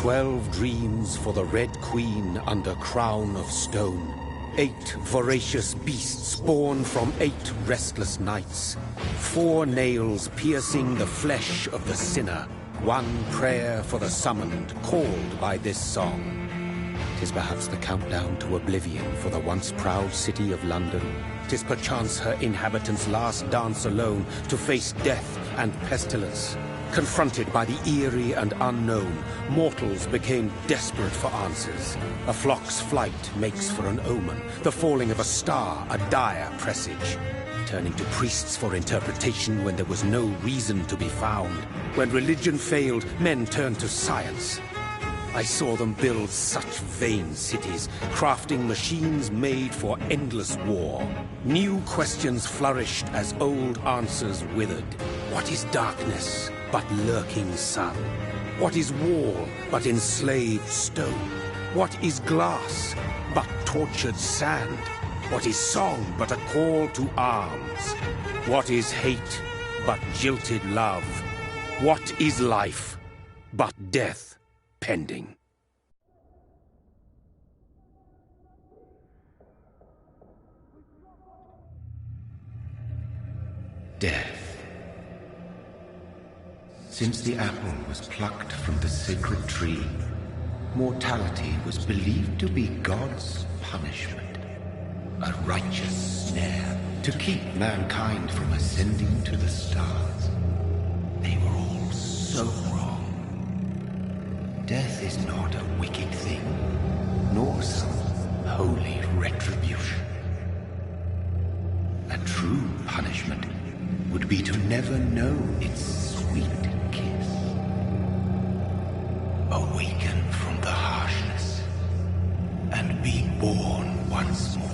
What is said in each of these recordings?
12 dreams for the Red Queen under crown of stone. 8 voracious beasts born from 8 restless nights. 4 nails piercing the flesh of the sinner. 1 prayer for the summoned, called by this song. 'Tis perhaps the countdown to oblivion for the once proud city of London. 'Tis perchance her inhabitants' last dance alone to face death and pestilence. Confronted by the eerie and unknown, mortals became desperate for answers. A flock's flight makes for an omen, the falling of a star a dire presage. Turning to priests for interpretation when there was no reason to be found. When religion failed, men turned to science. I saw them build such vain cities, crafting machines made for endless war. New questions flourished as old answers withered. What is darkness but lurking sun? What is wall but enslaved stone? What is glass but tortured sand? What is song but a call to arms? What is hate but jilted love? What is life but death pending? Death. Since the apple was plucked from the sacred tree, mortality was believed to be God's punishment. A righteous snare to keep mankind from ascending to the stars. They were all so wrong. Death is not a wicked thing, nor some holy retribution. A true punishment would be to never know its sweet kiss. Awaken from the harshness and be born once more.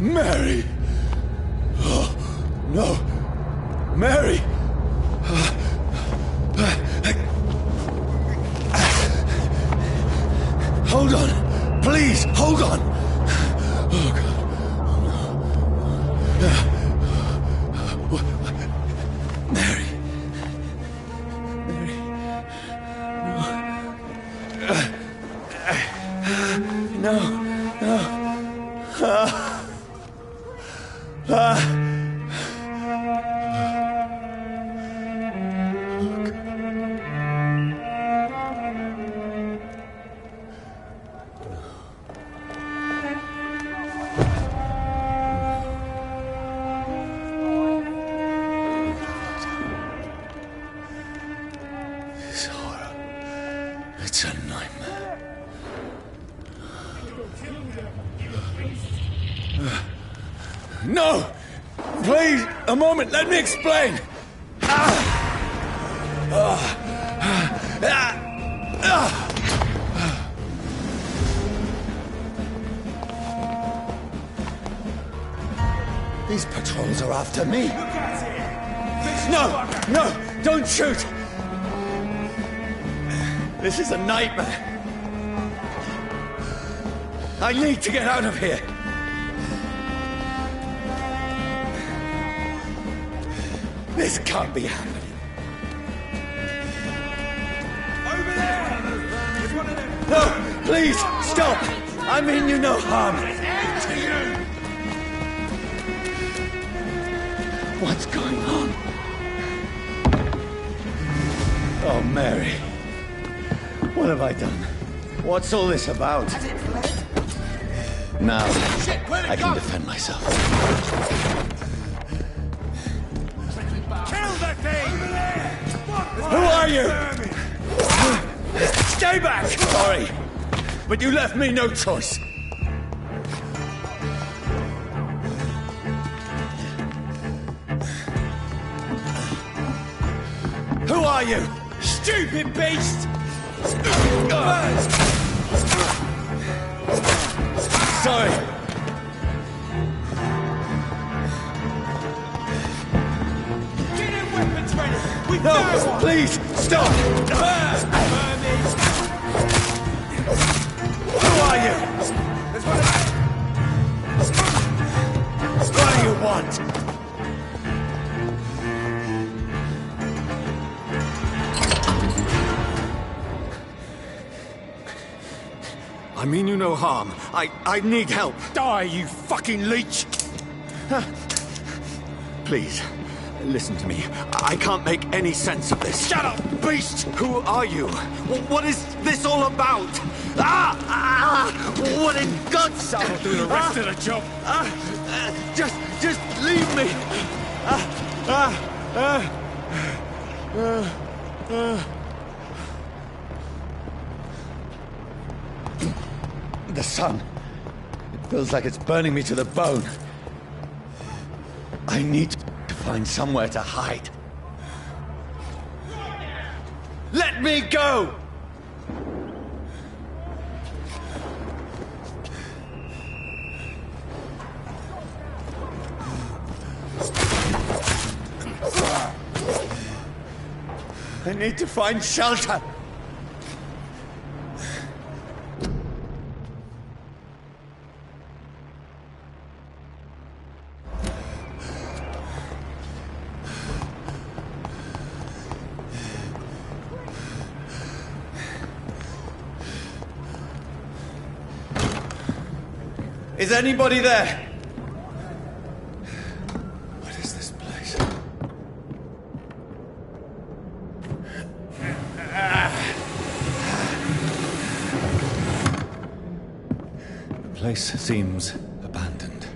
Mary! Oh, no! Mary! Hold on! Please, hold on! Oh, God. Oh, no. Mary. Mary. No. No. This horror. It's a nightmare. No! Please, a moment, let me explain! These patrols are after me. No! No! Don't shoot! This is a nightmare. I need to get out of here. This can't be happening. Over there! There's one of them. No, please, stop! I mean you no harm. What's going on? Oh, Mary. What have I done? What's all this about? Now, I can defend myself. Kill that thing! Who are you? Stay back! Sorry, but you left me no choice. Who are you? Stupid beast! Sorry. Get your weapons ready! We No, please, stop! Who are you? There's one of What do you want? I mean you no harm. I need help. Die, you fucking leech! Please, listen to me. I can't make any sense of this. Shut up, beast! Who are you? What is this all about? What in God's... I'll do the rest of the job. Just leave me. The sun. It feels like it's burning me to the bone. I need to find somewhere to hide. Let me go! I need to find shelter. Is anybody there? What is this place? The place seems abandoned.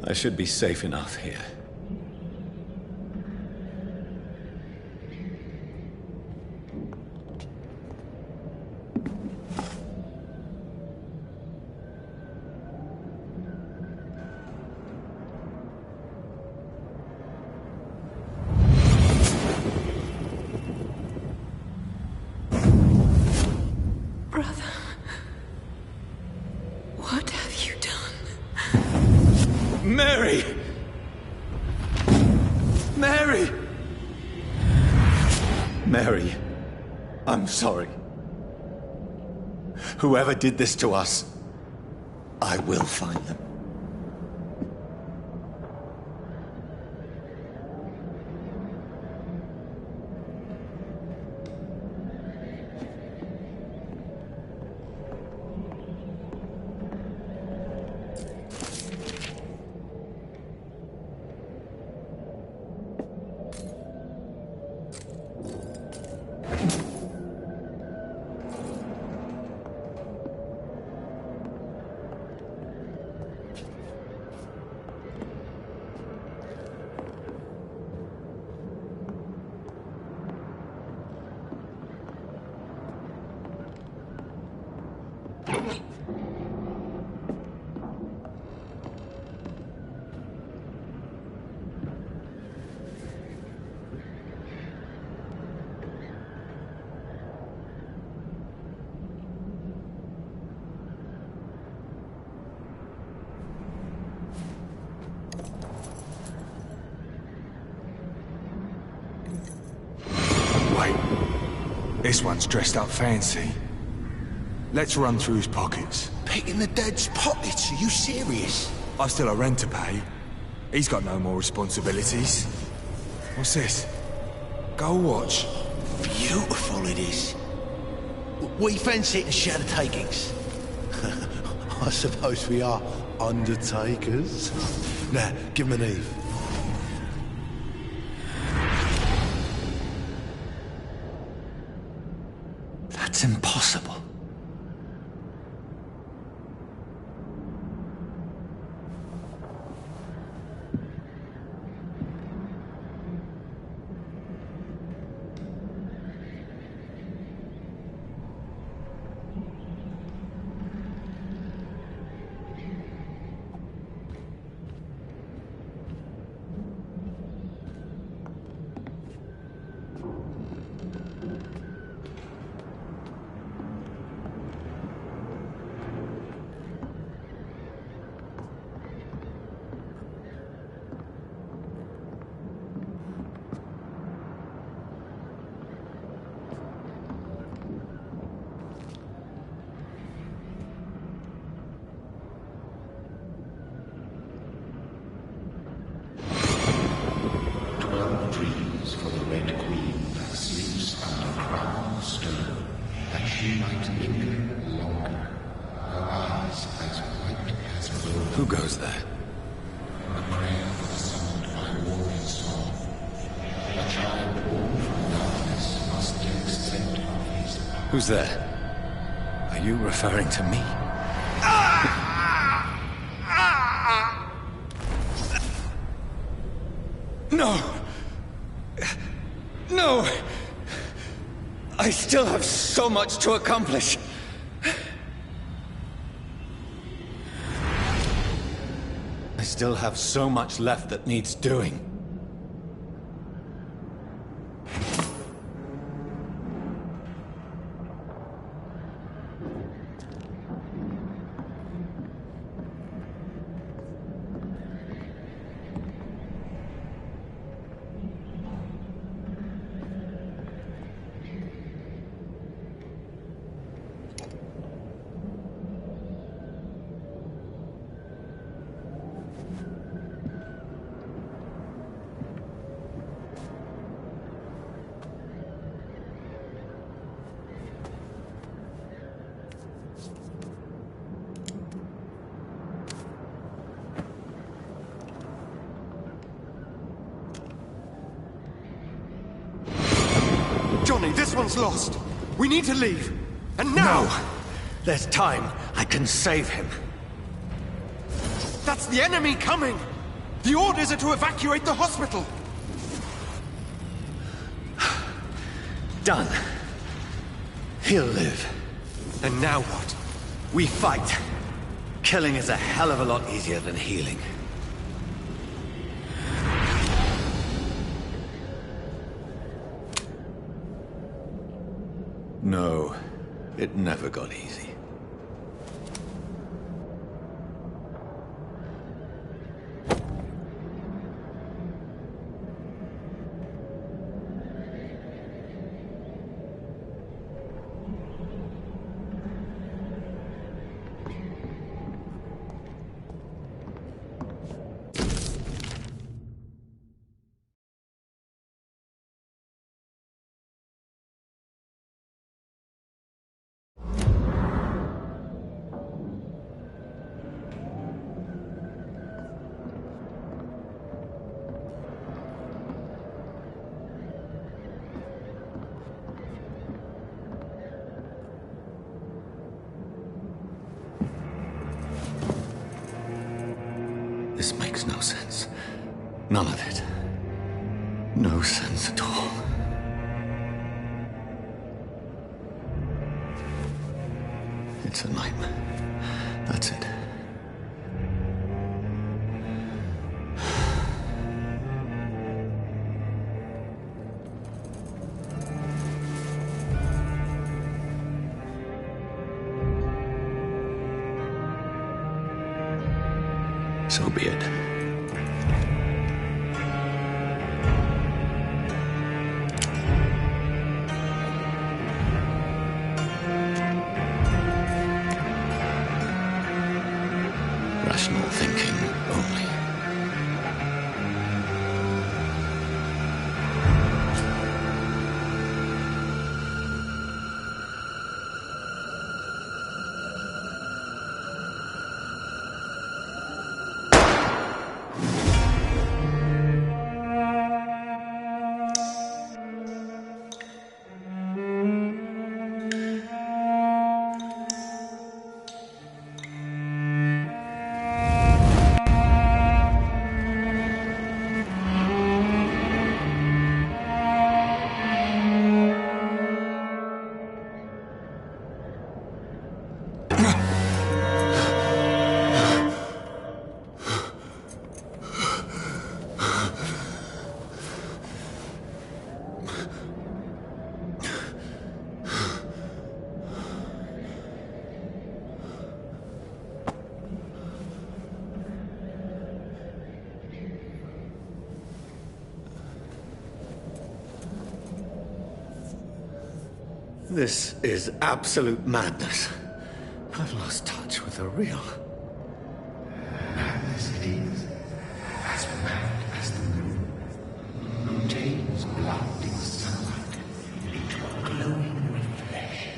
I should be safe enough here. Brother, what have you done? Mary! Mary! Mary, I'm sorry. Whoever did this to us, I will find them. This one's dressed up fancy. Let's run through his pockets. Picking the dead's pockets? Are you serious? I've still a rent to pay. He's got no more responsibilities. What's this? Gold watch. Beautiful it is. We fancy it and share the takings. I suppose we are undertakers. Now, give him an Eve. That's impossible. Dreams for the Red Queen that sleeps under crown of stone, that she might linger longer, her eyes as white as gold. Who goes there? A prayer summoned by warrior song. A child born from darkness must take scent of his power. Who's there? Are you referring to me? No! No! I still have so much to accomplish. I still have so much left that needs doing. Johnny, this one's lost. We need to leave. And now! No! There's time. I can save him. That's the enemy coming! The orders are to evacuate the hospital! Done. He'll live. And now what? We fight. Killing is a hell of a lot easier than healing. No, it never got easy. This makes no sense. None of it. No sense at all. It's a nightmare. That's it. So be it. Rational thinking only. This is absolute madness. I've lost touch with the real. Madness it is, as mad as the moon, who takes blinding sunlight into a glowing reflection.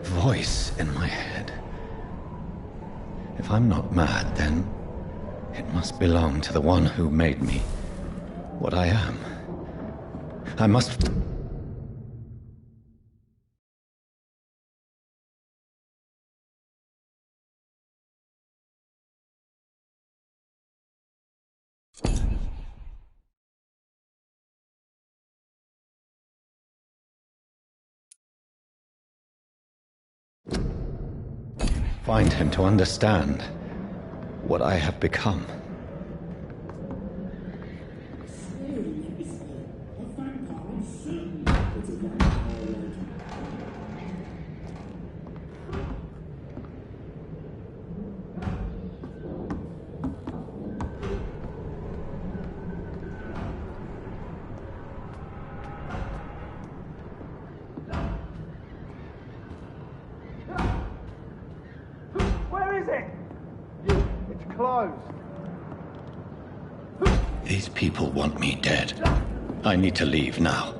Voice in my head. If I'm not mad, then it must belong to the one who made me what I am. I must... find him to understand what I have become. These people want me dead. I need to leave now.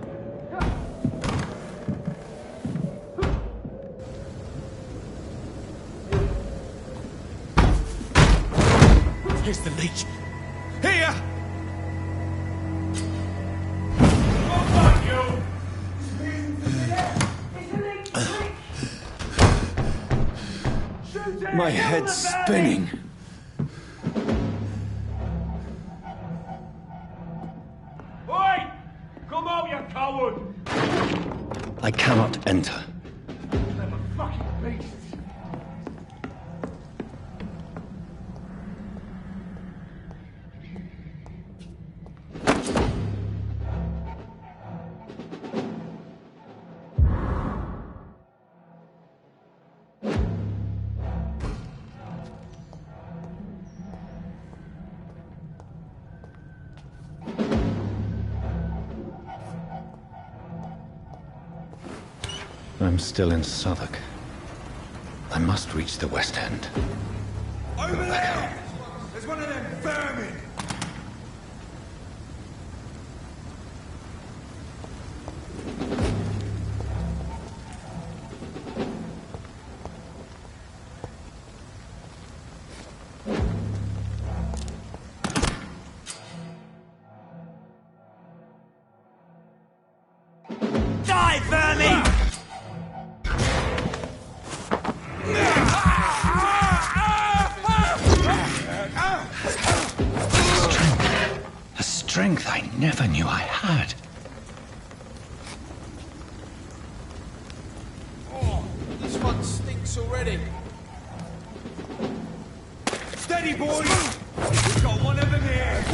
Here's the leech. Here! My head's spinning. Oi! Come out, you coward! I cannot enter. I'm a fucking beast. I'm still in Southwark. I must reach the West End. Over there! There's one of them vermin! strength I never knew I had. Oh, this one stinks already. Steady, boys! We've got one of them here!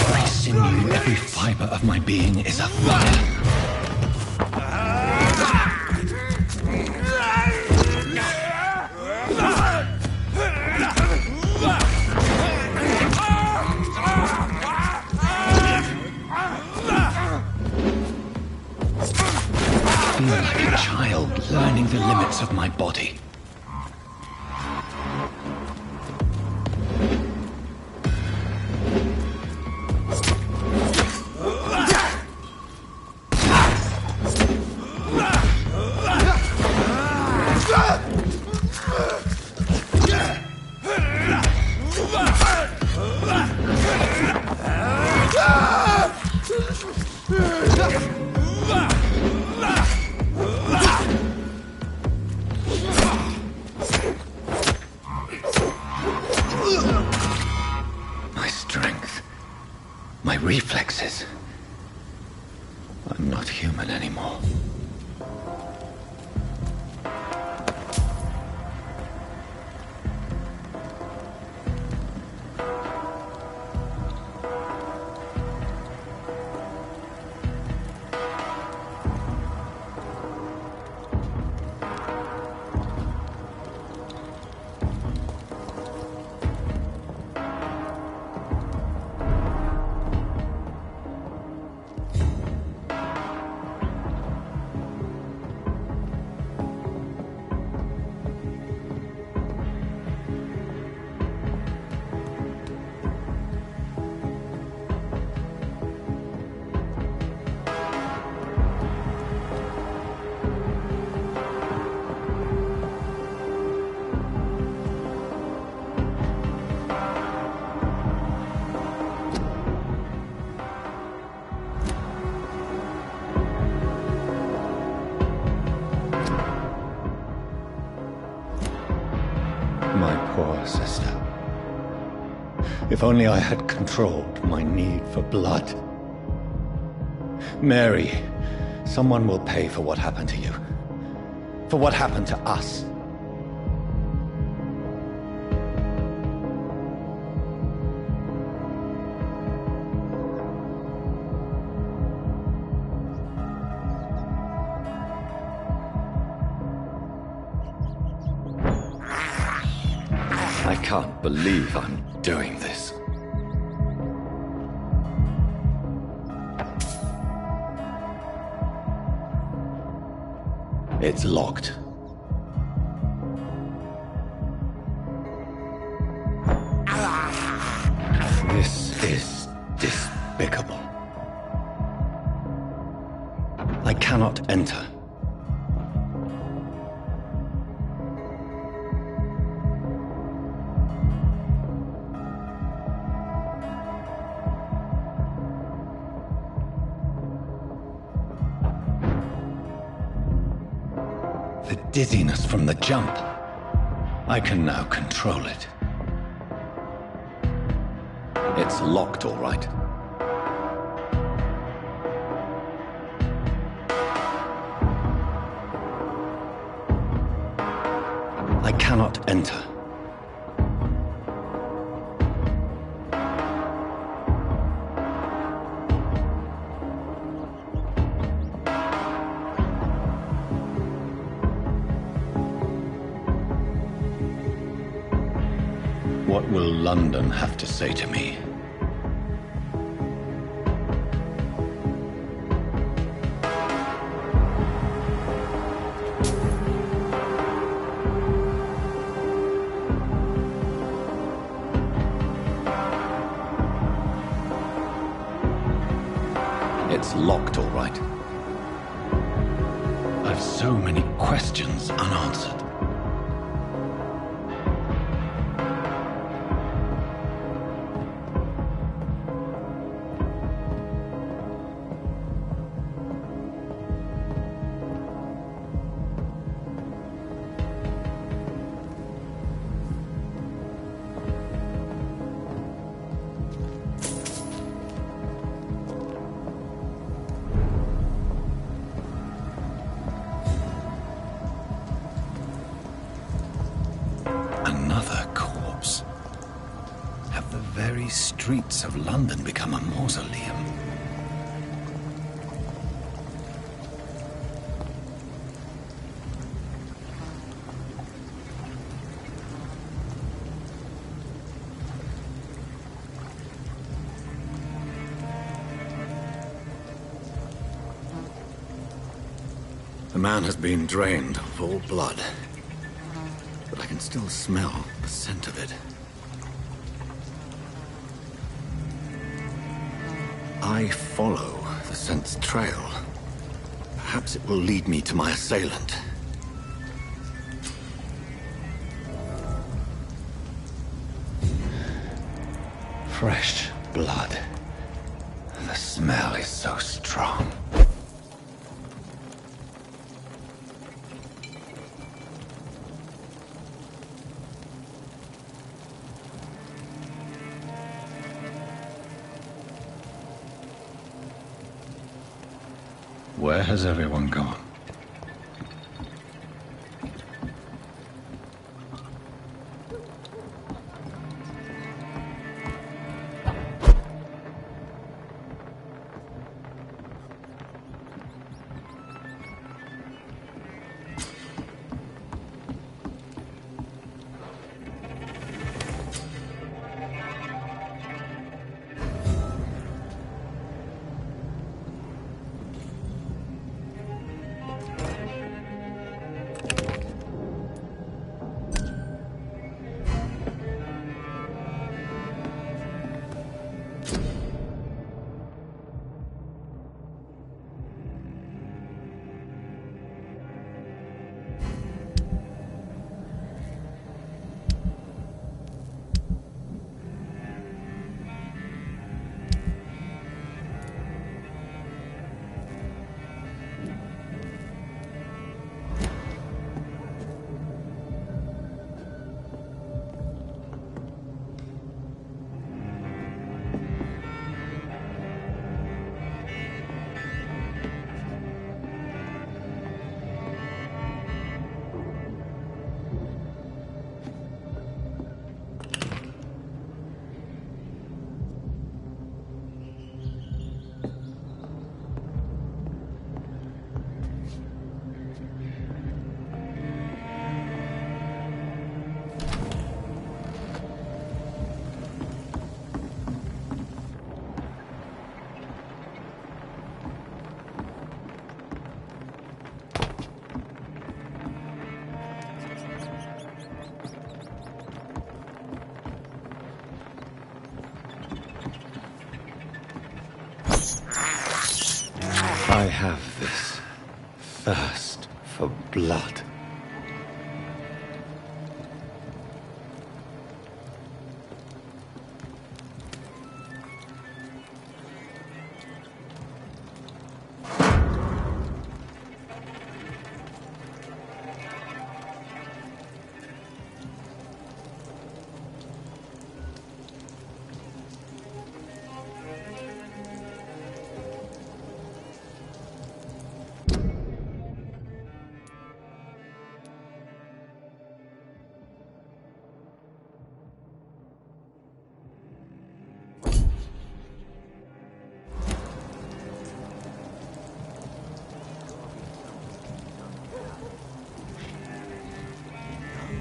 Every sinew, every fiber of my being is afire. I feel like a child learning the limits of my body. My strength, my reflexes. I'm not human anymore. My poor sister. If only I had controlled my need for blood. Mary, someone will pay for what happened to you. For what happened to us. I can't believe I'm doing this. It's locked. This is despicable. I cannot enter. The dizziness from the jump. I can now control it. It's locked, all right. I cannot enter. What will London have to say to me? It's locked, all right. I've so many questions unanswered. very streets of London become a mausoleum. The man has been drained of all blood, but I can still smell the scent of it. I follow the scent's trail. Perhaps it will lead me to my assailant. Fresh blood. The smell is so strong. Where has everyone gone? I have this thirst for blood.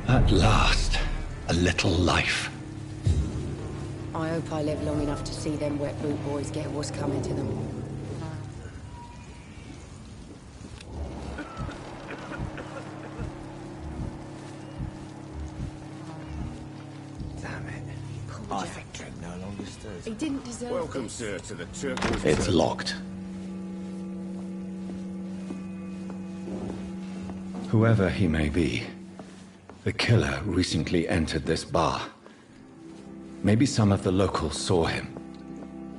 At last, a little life. I hope I live long enough to see them wet boot boys get what's coming to them. Damn it. I think Trent no longer stirs. He didn't deserve Welcome, this. sir, to the turquoise. It's locked. Whoever he may be, the killer recently entered this bar. Maybe some of the locals saw him.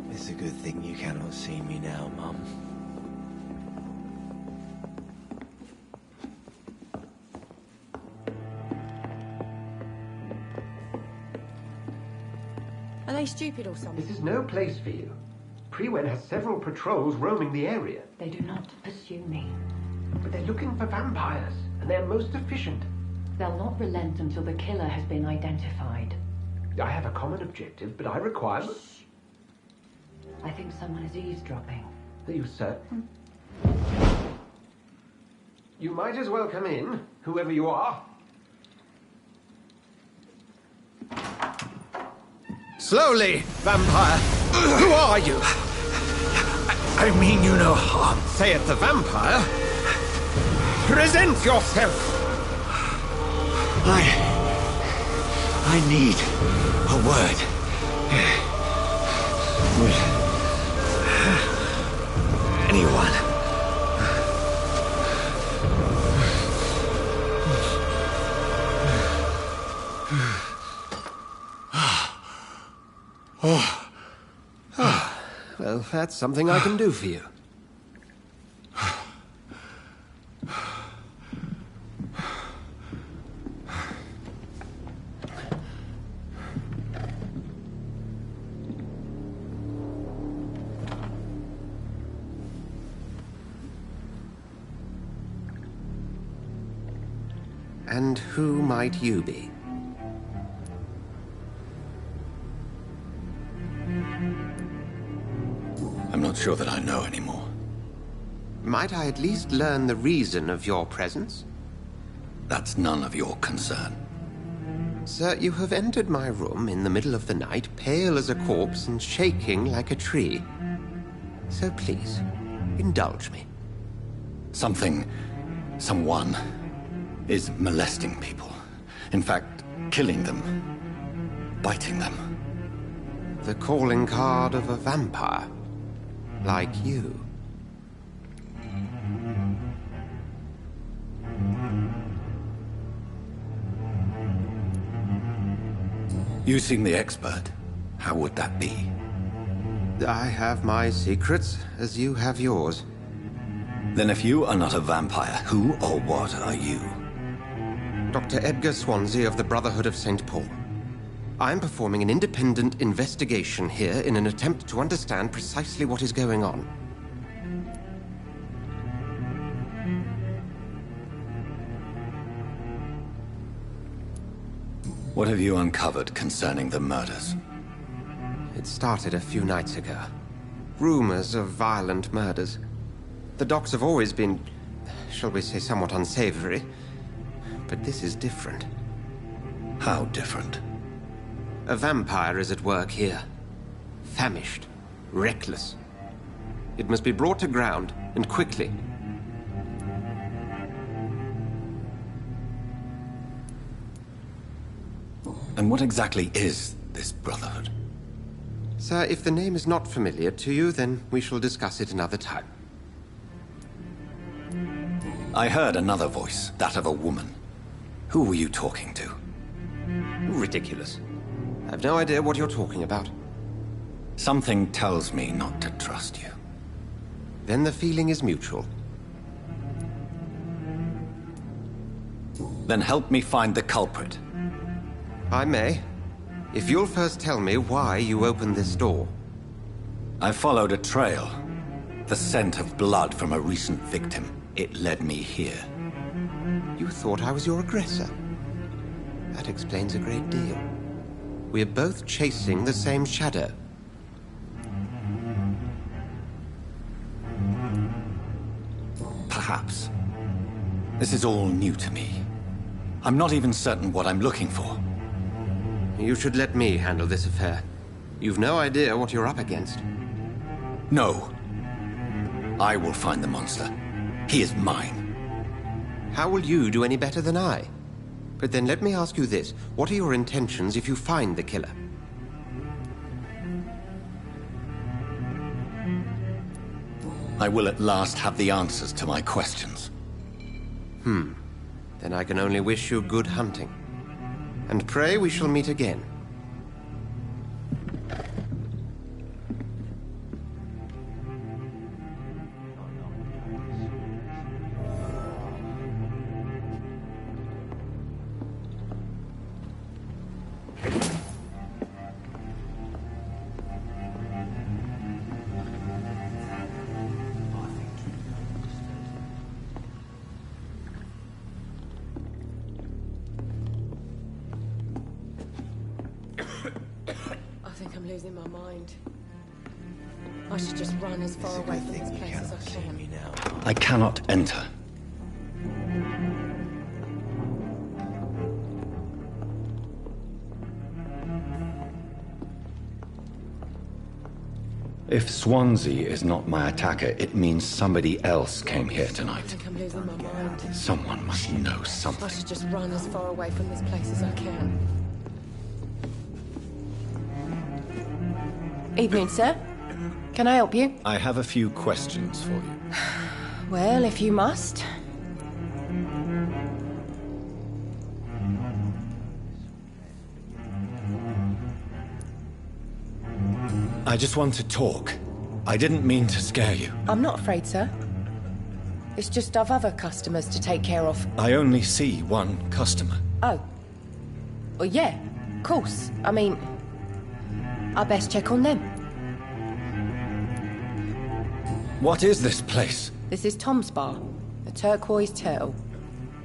It's a good thing you cannot see me now, Mum. Are they stupid or something? This is no place for you. Prewen has several patrols roaming the area. They do not pursue me. But they're looking for vampires, and they're most efficient. They'll not relent until the killer has been identified. I have a common objective, but I require... I think someone is eavesdropping. Are you certain? You might as well come in, whoever you are. Slowly, vampire! Who are you? I mean you no harm. Saith the vampire. Present yourself! I need a word. With anyone. Well, that's something I can do for you. And who might you be? I'm not sure that I know anymore. Might I at least learn the reason of your presence? That's none of your concern. Sir, you have entered my room in the middle of the night, pale as a corpse and shaking like a tree. So please, indulge me. Someone is molesting people. In fact, killing them. Biting them. The calling card of a vampire. Like you. You seem the expert. How would that be? I have my secrets, as you have yours. Then if you are not a vampire, who or what are you? Dr. Edgar Swansea of the Brotherhood of St. Paul. I'm performing an independent investigation here in an attempt to understand precisely what is going on. What have you uncovered concerning the murders? It started a few nights ago. Rumors of violent murders. The docs have always been, shall we say, somewhat unsavory. But this is different. How different? A vampire is at work here. Famished. Reckless. It must be brought to ground, and quickly. And what exactly is this Brotherhood? Sir, if the name is not familiar to you, then we shall discuss it another time. I heard another voice, that of a woman. Who were you talking to? Ridiculous. I've no idea what you're talking about. Something tells me not to trust you. Then the feeling is mutual. Then help me find the culprit. I may. If you'll first tell me why you opened this door. I followed a trail. The scent of blood from a recent victim. It led me here. You thought I was your aggressor. That explains a great deal. We're both chasing the same shadow. Perhaps. This is all new to me. I'm not even certain what I'm looking for. You should let me handle this affair. You've no idea what you're up against. No. I will find the monster. He is mine. How will you do any better than I? But then let me ask you this. What are your intentions if you find the killer? I will at last have the answers to my questions. Then I can only wish you good hunting. And pray we shall meet again. think I'm losing my mind. I should just run as far away from this place as I can. I cannot enter. If Swansea is not my attacker, it means somebody else came here I tonight. think I'm losing my mind. Someone must know I something. should just run as far away from this place as I can. Evening, sir. Can I help you? I have a few questions for you. Well, if you must. I just want to talk. I didn't mean to scare you. I'm not afraid, sir. It's just I've other customers to take care of. I only see one customer. Oh. Well, yeah, of course. I mean, I best check on them. What is this place? This is Tom's bar, the Turquoise Turtle.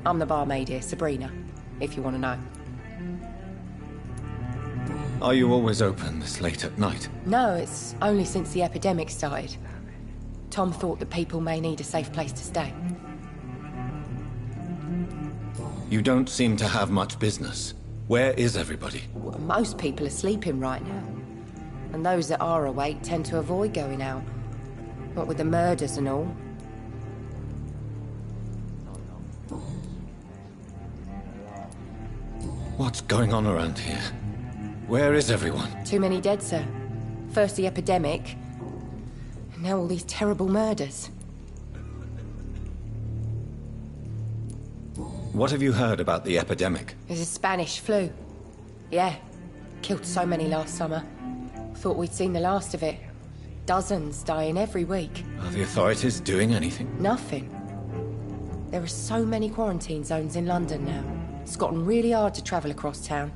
I'm the barmaid here, Sabrina, if you want to know. Are you always open this late at night? No, it's only since the epidemic started. Tom thought that people may need a safe place to stay. You don't seem to have much business. Where is everybody? Well, most people are sleeping right now. And those that are awake tend to avoid going out. What with the murders and all. What's going on around here? Where is everyone? Too many dead, sir. First the epidemic, and now all these terrible murders. What have you heard about the epidemic? There's a Spanish flu. Yeah, killed so many last summer. Thought we'd seen the last of it. Dozens dying every week. Are the authorities doing anything? Nothing. There are so many quarantine zones in London now. It's gotten really hard to travel across town.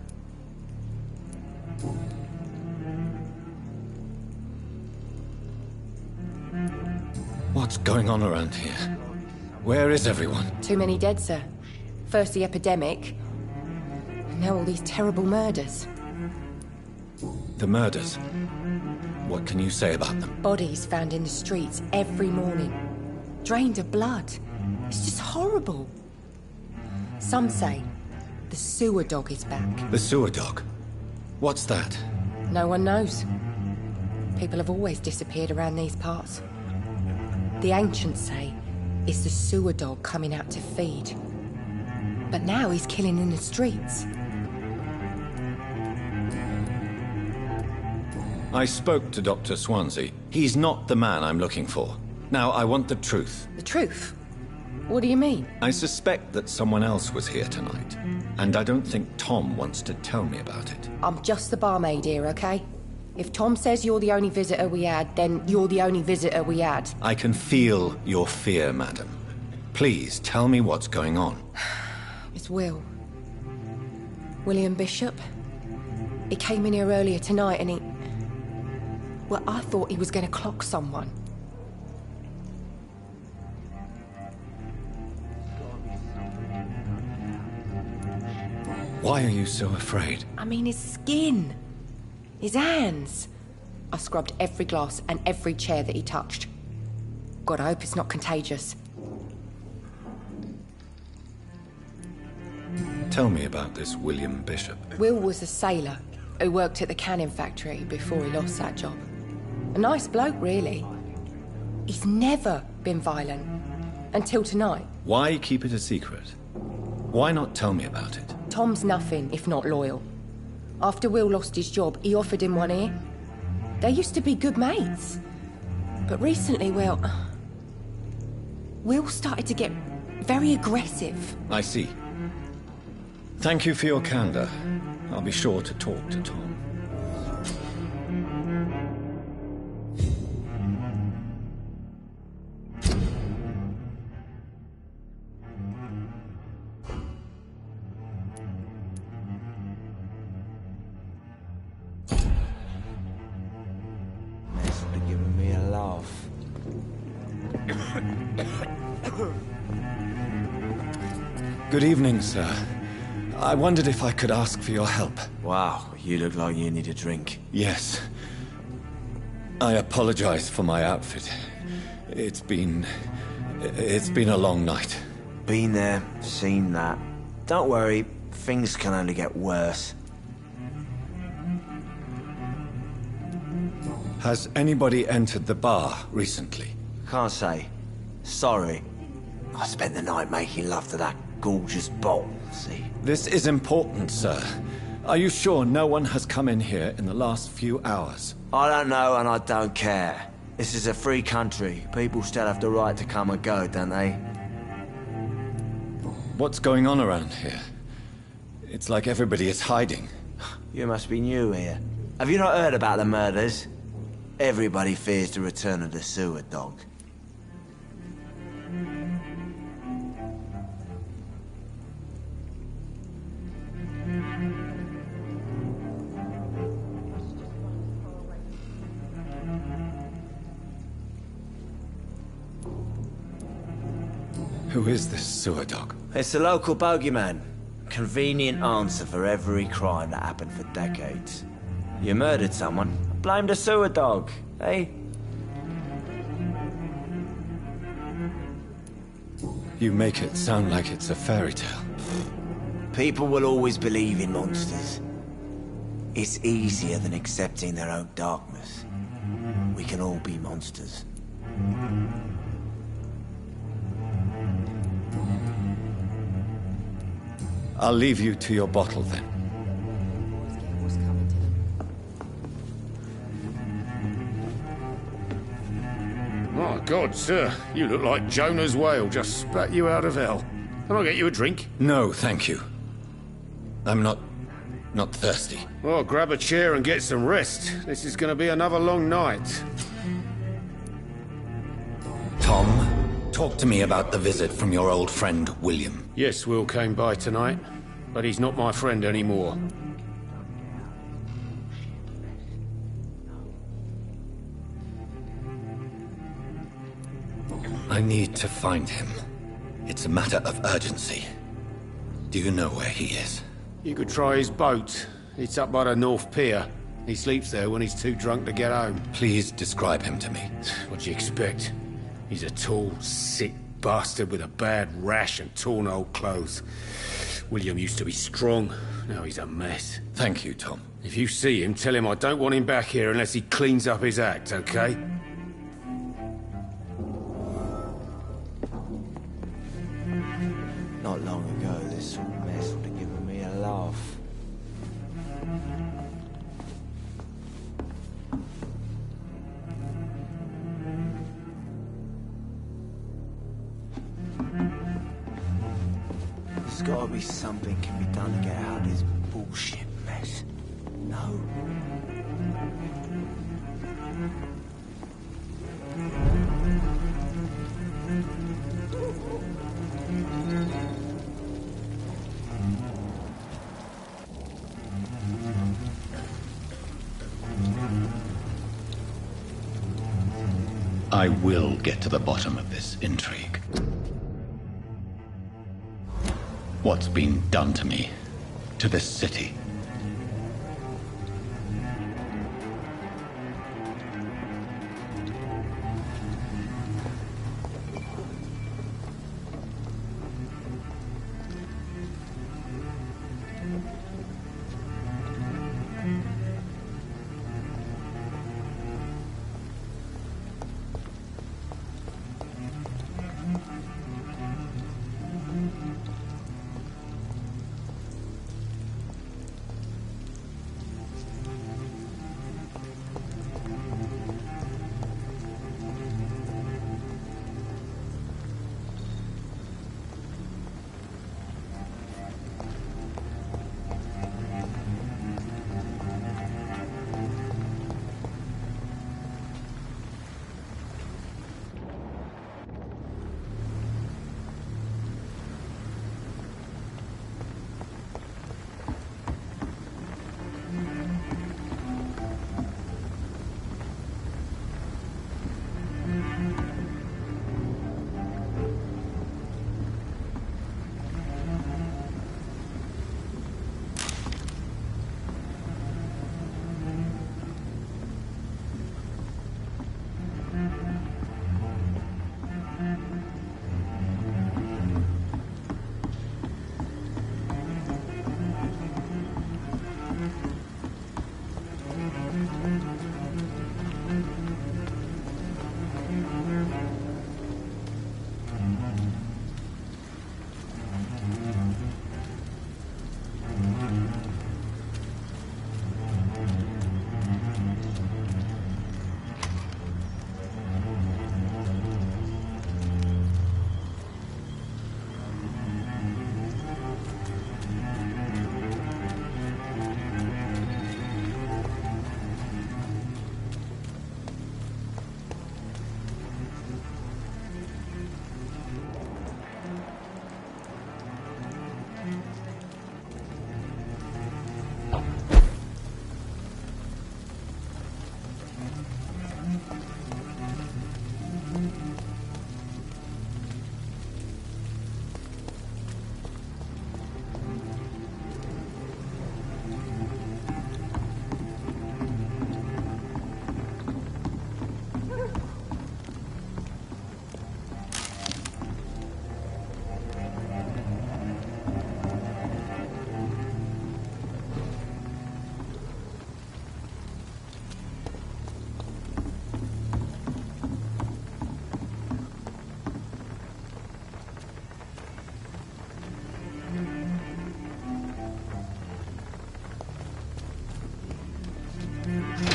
What's going on around here? Where is everyone? Too many dead, sir. First the epidemic, and now all these terrible murders. The murders. What can you say about them? Bodies found in the streets every morning. Drained of blood. It's just horrible. Some say the sewer dog is back. The sewer dog? What's that? No one knows. People have always disappeared around these parts. The ancients say it's the sewer dog coming out to feed. But now he's killing in the streets. I spoke to Dr. Swansea. He's not the man I'm looking for. Now, I want the truth. The truth? What do you mean? I suspect that someone else was here tonight. And I don't think Tom wants to tell me about it. I'm just the barmaid here, okay? If Tom says you're the only visitor we had, then you're the only visitor we had. I can feel your fear, madam. Please, tell me what's going on. It's Will. William Bishop. He came in here earlier tonight and he... Well, I thought he was going to clock someone. Why are you so afraid? I mean, his skin. His hands. I scrubbed every glass and every chair that he touched. God, I hope it's not contagious. Tell me about this William Bishop. Will was a sailor who worked at the canning factory before he lost that job. A nice bloke, really. He's never been violent. Until tonight. Why keep it a secret? Why not tell me about it? Tom's nothing if not loyal. After Will lost his job, he offered him one ear. They used to be good mates. But recently, well... Will started to get very aggressive. I see. Thank you for your candor. I'll be sure to talk to Tom. Good evening, sir. I wondered if I could ask for your help. Wow, you look like you need a drink. Yes. I apologize for my outfit. It's been a long night. Been there, seen that. Don't worry, things can only get worse. Has anybody entered the bar recently? Can't say. Sorry. I spent the night making love to that gorgeous bottle, see? This is important, sir. Are you sure no one has come in here in the last few hours? I don't know and I don't care. This is a free country. People still have the right to come and go, don't they? What's going on around here? It's like everybody is hiding. You must be new here. Have you not heard about the murders? Everybody fears the return of the sewer dog. Who is this sewer dog? It's the local bogeyman. Convenient answer for every crime that happened for decades. You murdered someone, blame the sewer dog, eh? You make it sound like it's a fairy tale. People will always believe in monsters. It's easier than accepting their own darkness. We can all be monsters. I'll leave you to your bottle then. My God, sir, you look like Jonah's whale just spat you out of hell. Can I get you a drink? No, thank you. I'm not thirsty. Well, grab a chair and get some rest. This is going to be another long night. Tom, talk to me about the visit from your old friend, William. Yes, Will came by tonight, but he's not my friend anymore. I need to find him. It's a matter of urgency. Do you know where he is? You could try his boat. It's up by the North Pier. He sleeps there when he's too drunk to get home. Please describe him to me. What do you expect? He's a tall, sick bastard with a bad rash and torn old clothes. William used to be strong. Now he's a mess. Thank you, Tom. If you see him, tell him I don't want him back here unless he cleans up his act, okay? Not long ago, this sort of mess would have given me a laugh. There's gotta be something can be done to get out of this bullshit mess. No? I will get to the bottom of this intrigue. What's been done to me, to this city?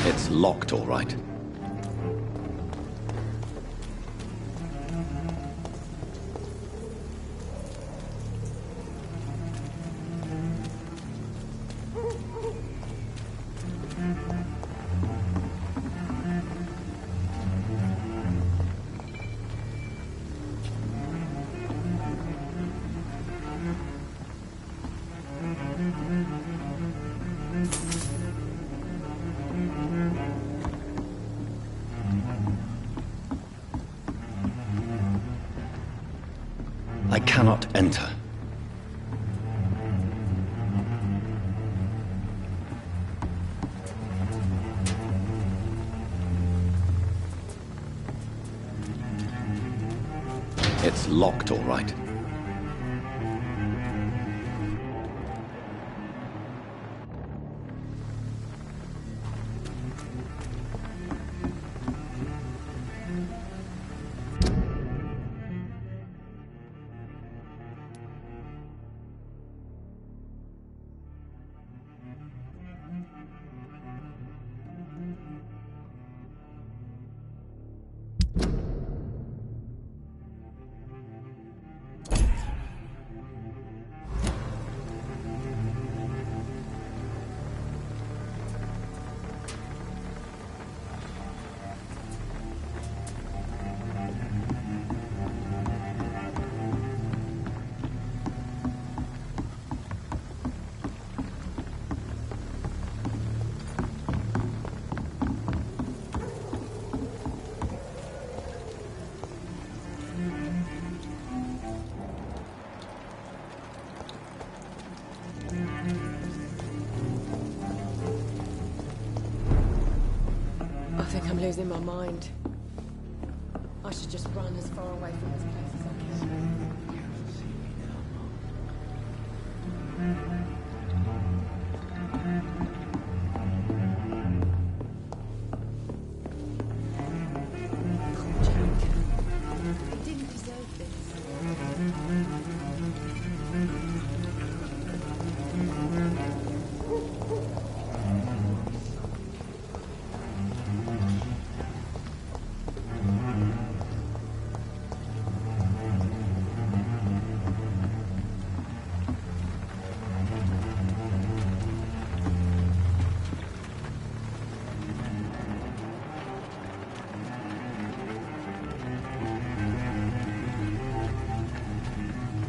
It's locked, all right. I cannot enter. It's locked, all right. I think I'm losing my mind. I should just run as far away from this place as I can. Poor Jack. He didn't deserve this.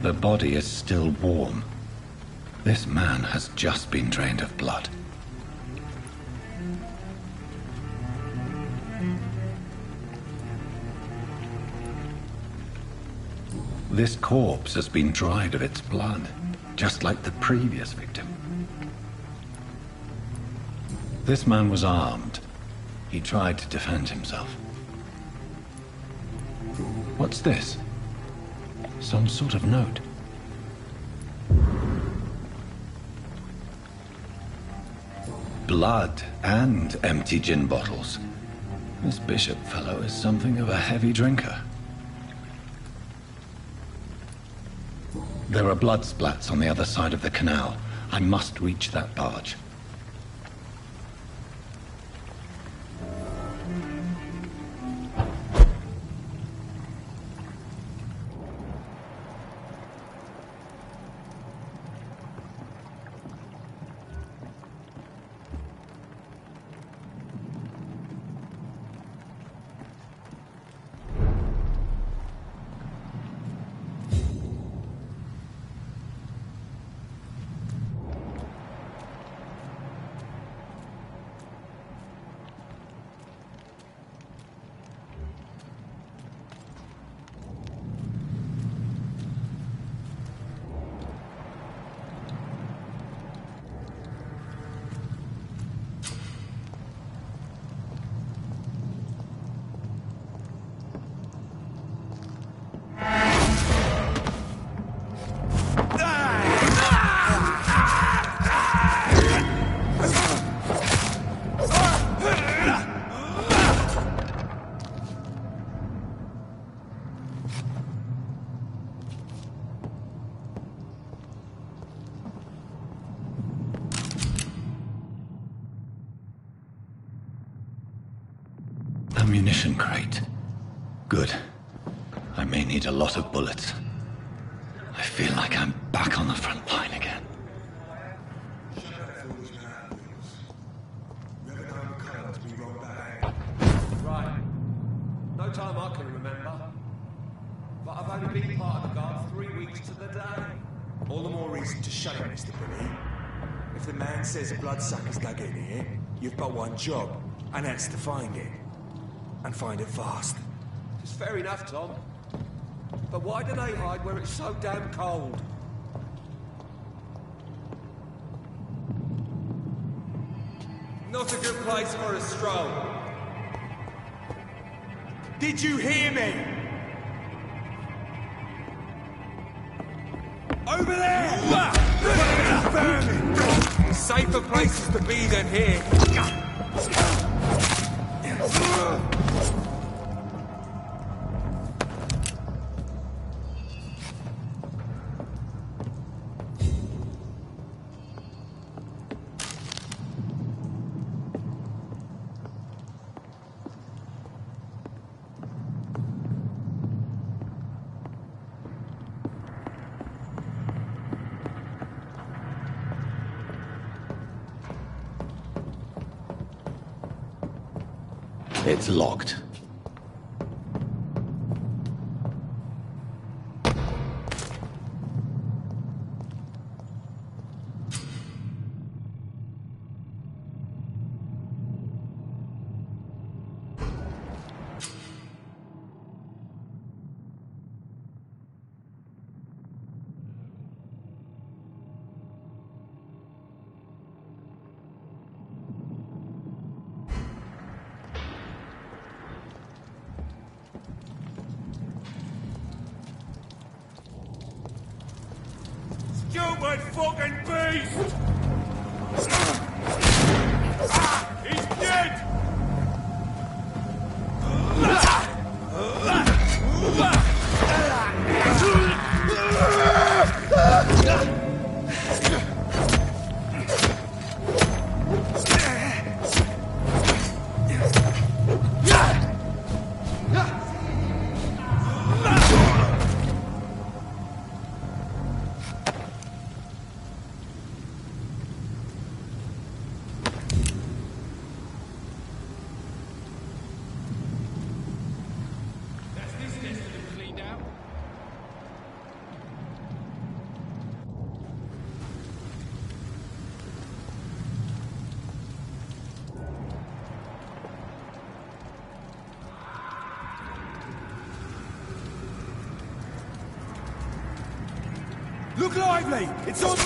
The body is still warm. This man has just been drained of blood. This corpse has been dried of its blood, just like the previous victim. This man was armed. He tried to defend himself. What's this? Some sort of note. blood and empty gin bottles. This Bishop fellow is something of a heavy drinker. There are blood splats on the other side of the canal. I must reach that barge. Ammunition crate. Good. I may need a lot of bullets. I feel like I'm back on the front line again. Right. No time I can remember. But I've only been part of the guard 3 weeks to the day. All the more reason to shut it, Mr. Billy. If the man says a bloodsucker's dug in here, you've got one job, and that's to find it. And find it fast. It's fair enough, Tom. But why do they hide where it's so damn cold? Not a good place for a stroll. Did you hear me? Over there! Safer places to be than here. It's locked. Stupid fucking beast! He's dead! Look lively! It's on...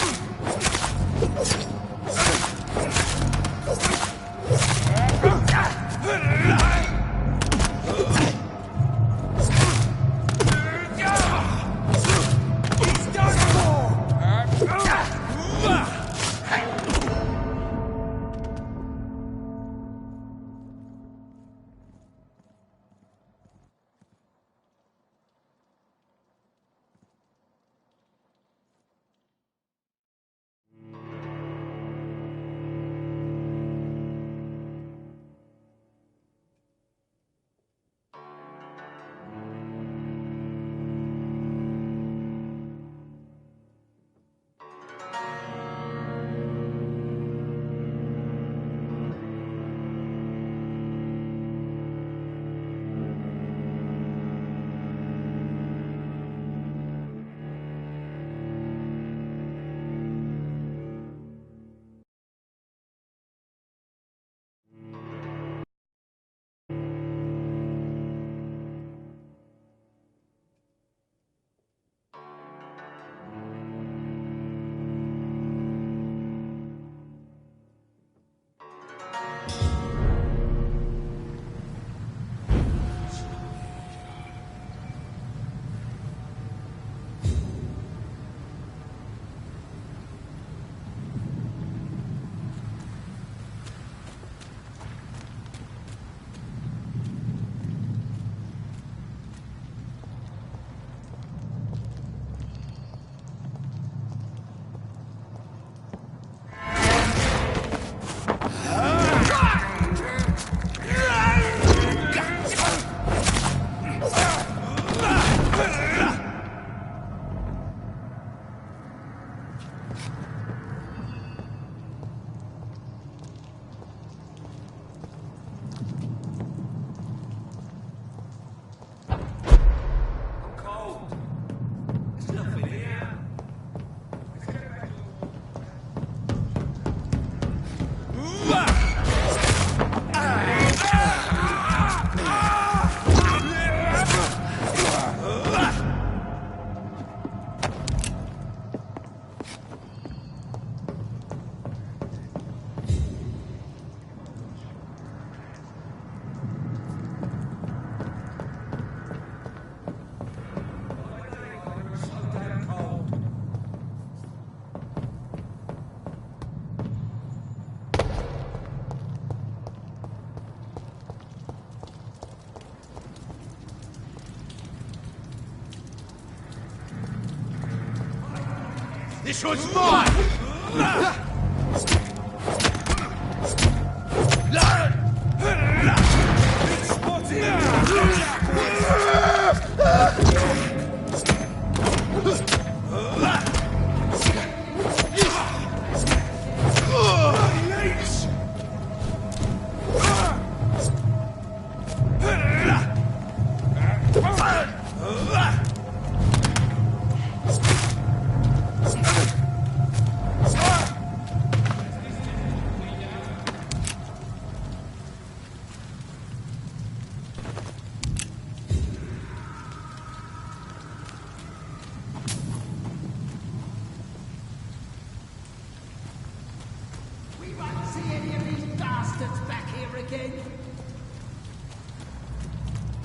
This one's mine!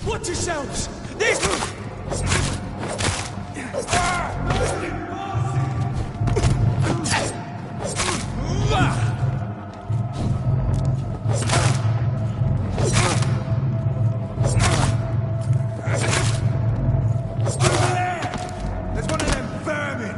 Watch yourselves! This... There's one of them vermin!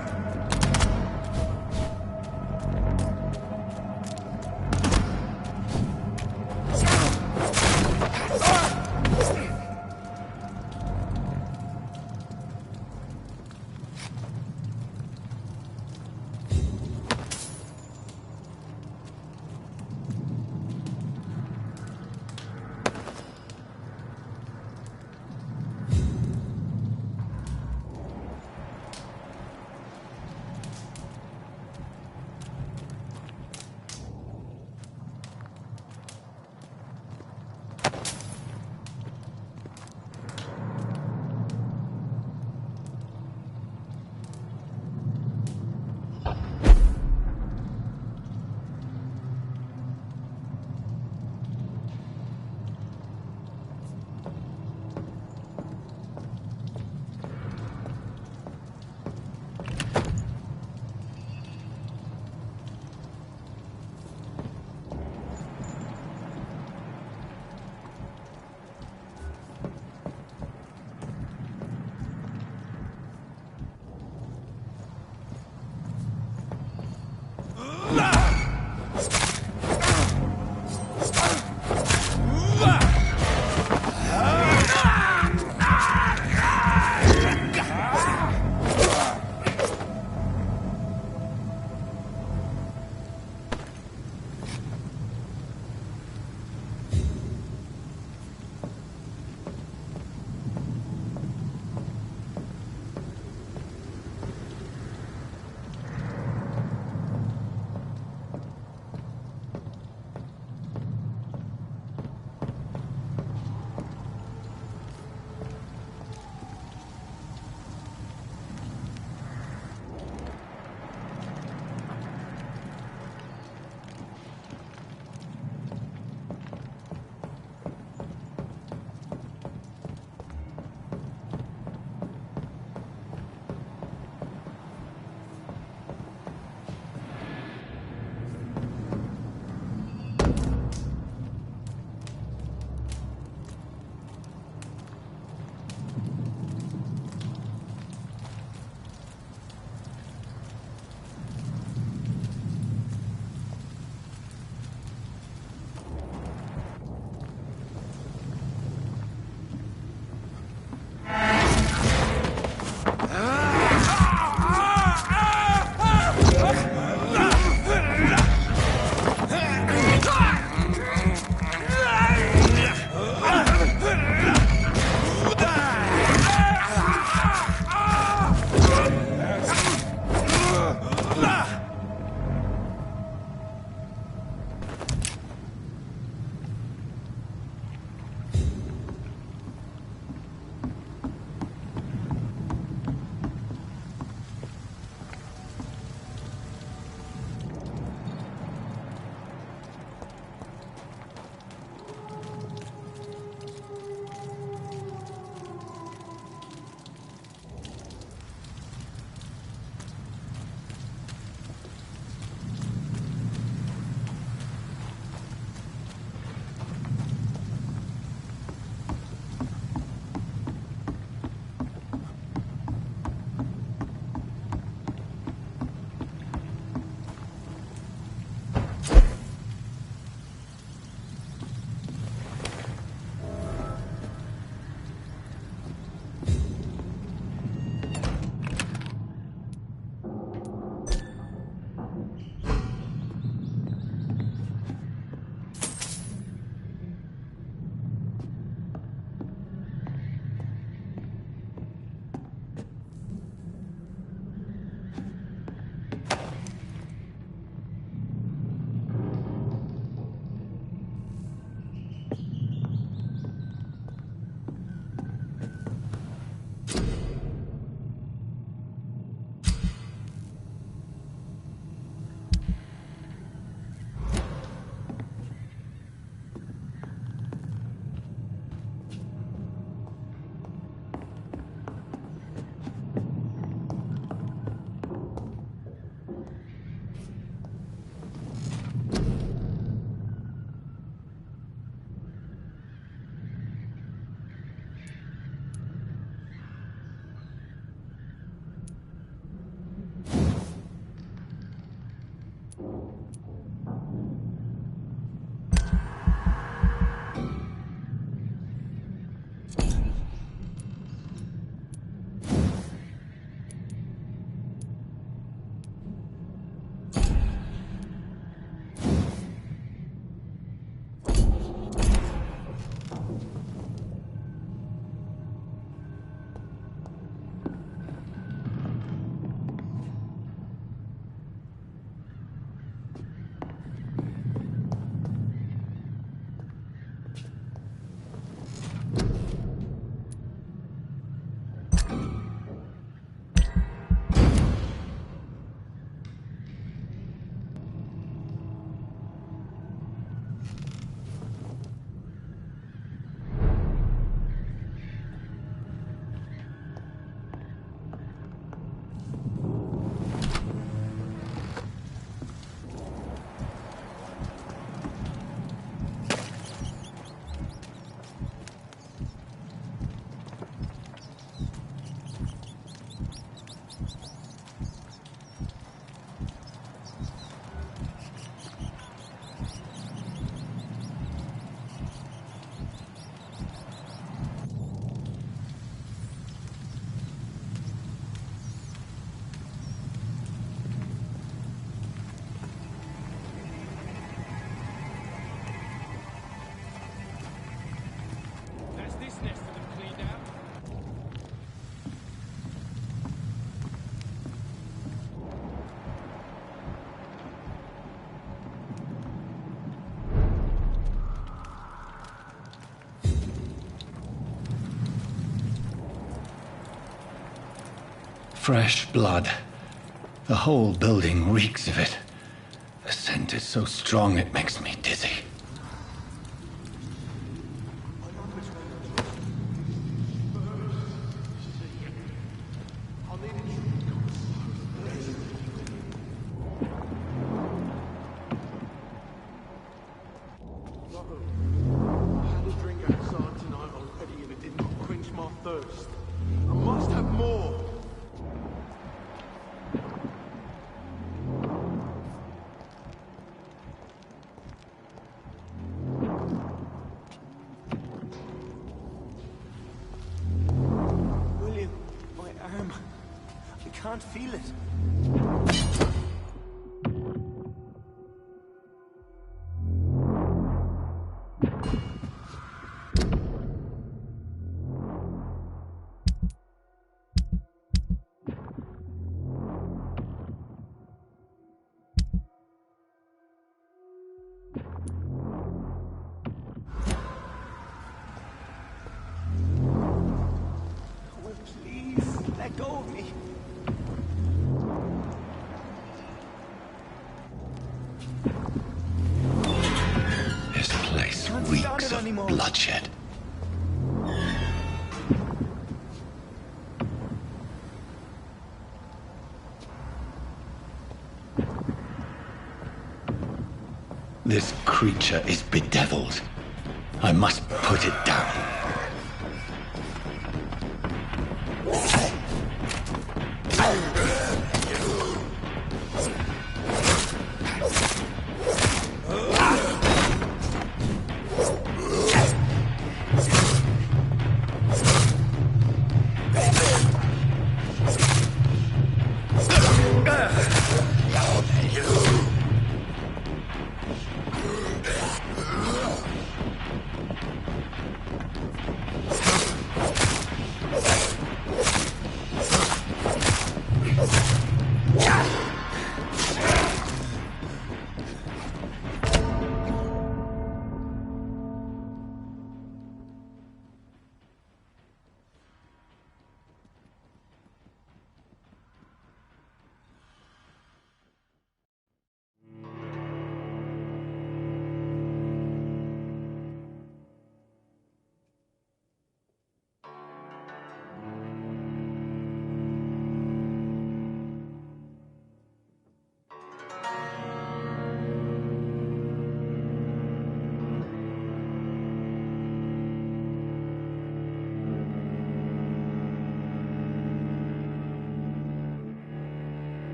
Fresh blood. The whole building reeks of it. The scent is so strong it makes me dizzy. I can't feel it. Will, please, let go of me. Reeks of bloodshed. This creature is bedeviled. I must put it down.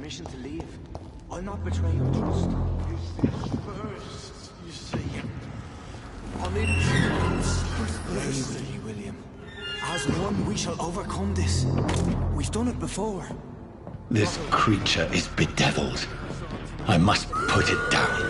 To leave. I'll not betray your trust. Is this first, you see? I'm in Bravely, William. As one, we shall overcome this. We've done it before. This creature is bedeviled. I must put it down.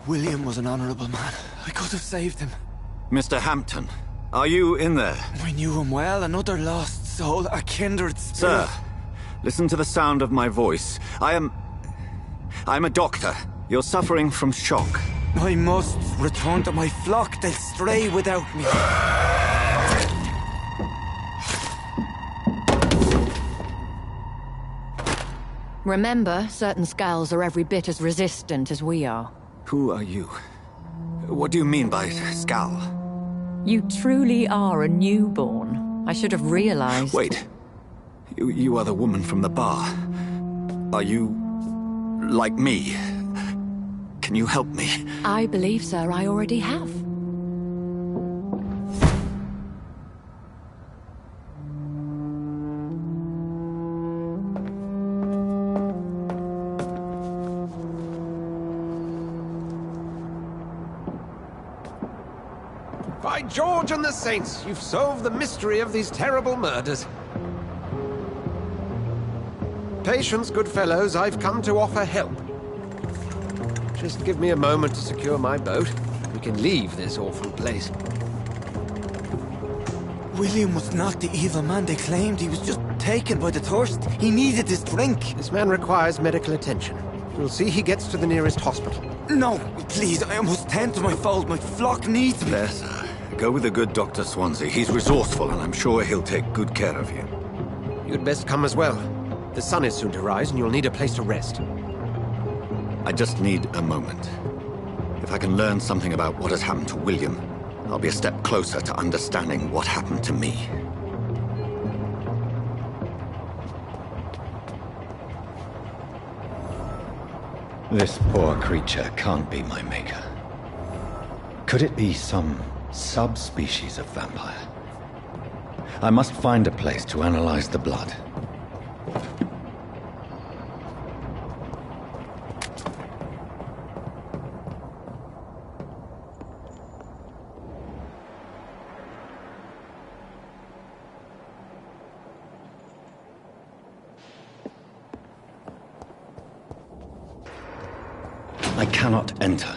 William was an honorable man. I could have saved him. Mr. Hampton, are you in there? We knew him well, another lost soul, a kindred spirit. Sir, listen to the sound of my voice. I'm a doctor. You're suffering from shock. I must return to my flock. They'll stray without me. Remember, certain skulls are every bit as resistant as we are. Who are you? What do you mean by skull? You truly are a newborn. I should have realized. Wait. You are the woman from the bar. Are you... like me? Can you help me? I believe, sir, I already have. By George and the Saints, you've solved the mystery of these terrible murders. Patience, good fellows, I've come to offer help. Just give me a moment to secure my boat. We can leave this awful place. William was not the evil man they claimed. He was just taken by the thirst. He needed his drink. This man requires medical attention. We'll see he gets to the nearest hospital. No, please, I must tend to my fold. My flock needs me. There, sir. Go with the good Dr. Swansea. He's resourceful, and I'm sure he'll take good care of you. You'd best come as well. The sun is soon to rise, and you'll need a place to rest. I just need a moment. If I can learn something about what has happened to William, I'll be a step closer to understanding what happened to me. This poor creature can't be my maker. Could it be some subspecies of vampire? I must find a place to analyze the blood. I cannot enter.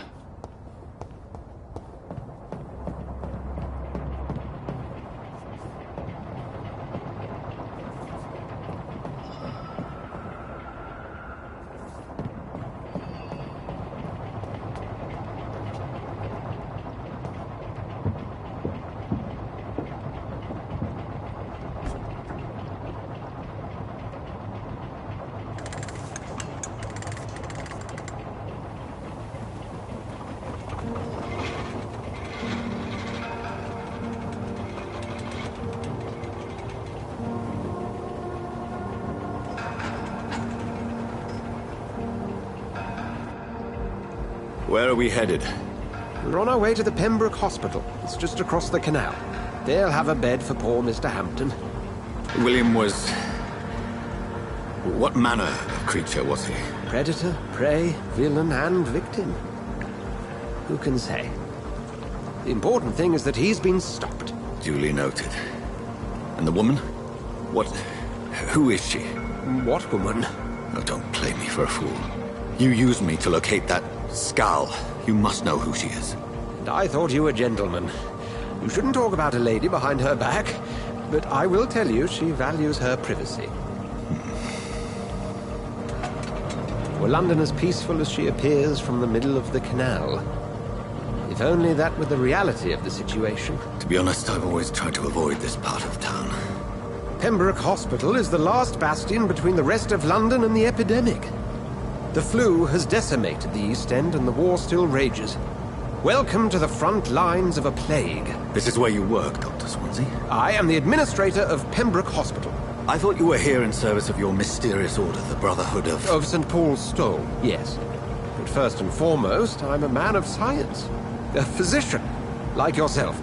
Where are we headed? We're on our way to the Pembroke Hospital. It's just across the canal. They'll have a bed for poor Mr. Hampton. William was... what manner of creature was he? Predator, prey, villain, and victim. Who can say? The important thing is that he's been stopped. Duly noted. And the woman? What... who is she? What woman? Oh, don't play me for a fool. You used me to locate that skull. You must know who she is. And I thought you a gentleman. You shouldn't talk about a lady behind her back, but I will tell you she values her privacy. Were London as peaceful as she appears from the middle of the canal? If only that were the reality of the situation. To be honest, I've always tried to avoid this part of town. Pembroke Hospital is the last bastion between the rest of London and the epidemic. The flu has decimated the East End and the war still rages. Welcome to the front lines of a plague. This is where you work, Dr. Swansea? I am the administrator of Pembroke Hospital. I thought you were here in service of your mysterious order, the Brotherhood of... Of St. Paul's Stole, yes. But first and foremost, I'm a man of science. A physician, like yourself,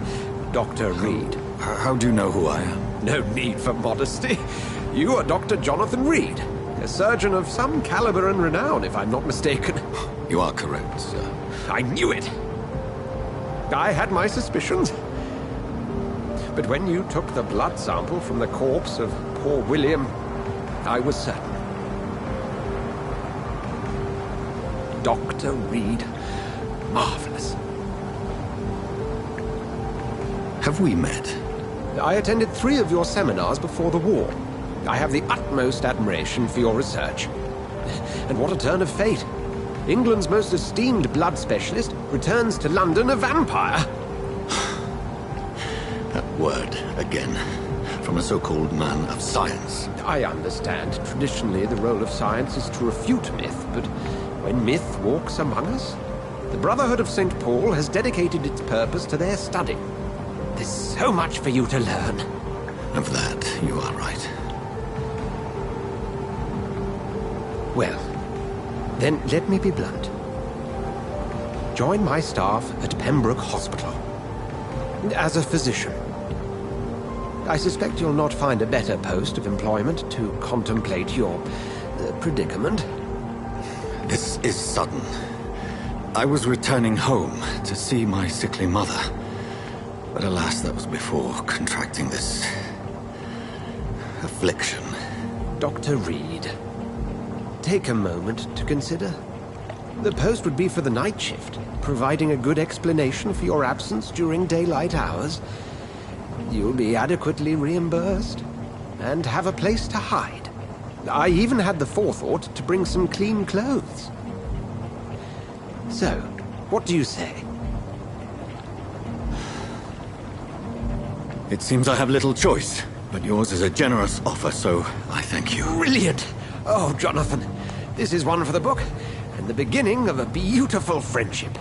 Dr. Reed. How do you know who I am? No need for modesty. You are Dr. Jonathan Reed. A surgeon of some caliber and renown, if I'm not mistaken. You are correct, sir. I knew it! I had my suspicions. But when you took the blood sample from the corpse of poor William, I was certain. Dr. Reed, marvelous. Have we met? I attended 3 of your seminars before the war. I have the utmost admiration for your research. And what a turn of fate. England's most esteemed blood specialist returns to London a vampire. That word, again. From a so-called man of science. I understand. Traditionally, the role of science is to refute myth, but when myth walks among us, the Brotherhood of St. Paul has dedicated its purpose to their study. There's so much for you to learn. Of that, you are right. Well, then let me be blunt. Join my staff at Pembroke Hospital. As a physician. I suspect you'll not find a better post of employment to contemplate your predicament. This is sudden. I was returning home to see my sickly mother. But alas, that was before contracting this affliction. Dr. Reed, take a moment to consider. The post would be for the night shift, providing a good explanation for your absence during daylight hours. You'll be adequately reimbursed, and have a place to hide. I even had the forethought to bring some clean clothes. So, what do you say? It seems I have little choice, but yours is a generous offer, so I thank you. Brilliant! Oh, Jonathan, this is one for the book, and the beginning of a beautiful friendship.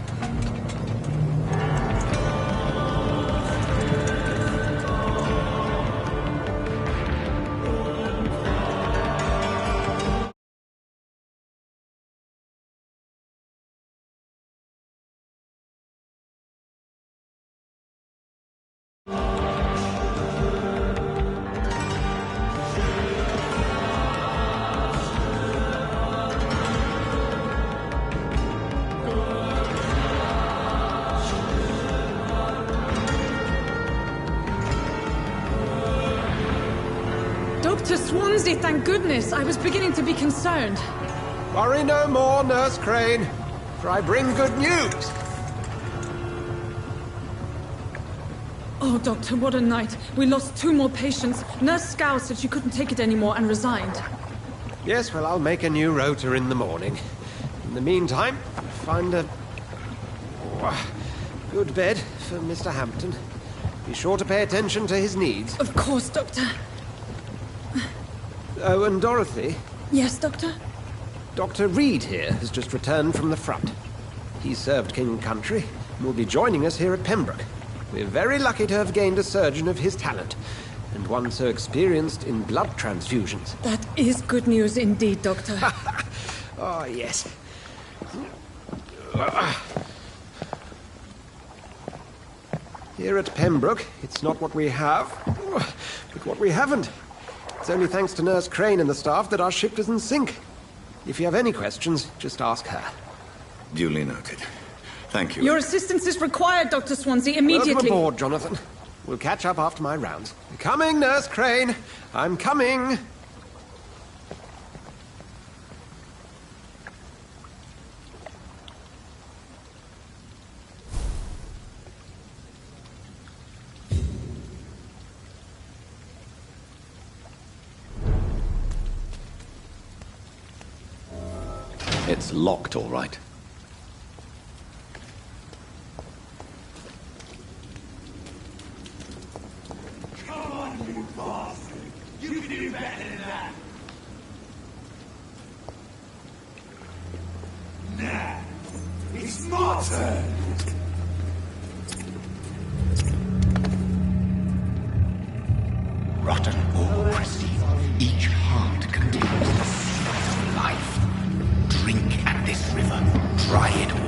Dr. Swansea, thank goodness. I was beginning to be concerned. Worry no more, Nurse Crane, for I bring good news. Oh, Doctor, what a night. We lost 2 more patients. Nurse Scow said she couldn't take it anymore and resigned. Yes, well, I'll make a new rota in the morning. In the meantime, find a good bed for Mr. Hampton. Be sure to pay attention to his needs. Of course, Doctor. Oh, and Dorothy? Yes, Doctor? Dr. Reed here has just returned from the front. He served King and Country and will be joining us here at Pembroke. We're very lucky to have gained a surgeon of his talent, and one so experienced in blood transfusions. That is good news indeed, Doctor. Oh, yes. Here at Pembroke, it's not what we have, but what we haven't. It's only thanks to Nurse Crane and the staff that our ship doesn't sink. If you have any questions, just ask her. Duly noted. Thank you. Your assistance is required, Dr. Swansea, immediately. Welcome aboard, Jonathan. We'll catch up after my rounds. Coming, Nurse Crane. I'm coming. It's locked, all right. Come on, you bastard! You can do better than that! Nah, it's my turn! Rotten or pristine, each heart contains the seed of life. Drink at this river, try it all.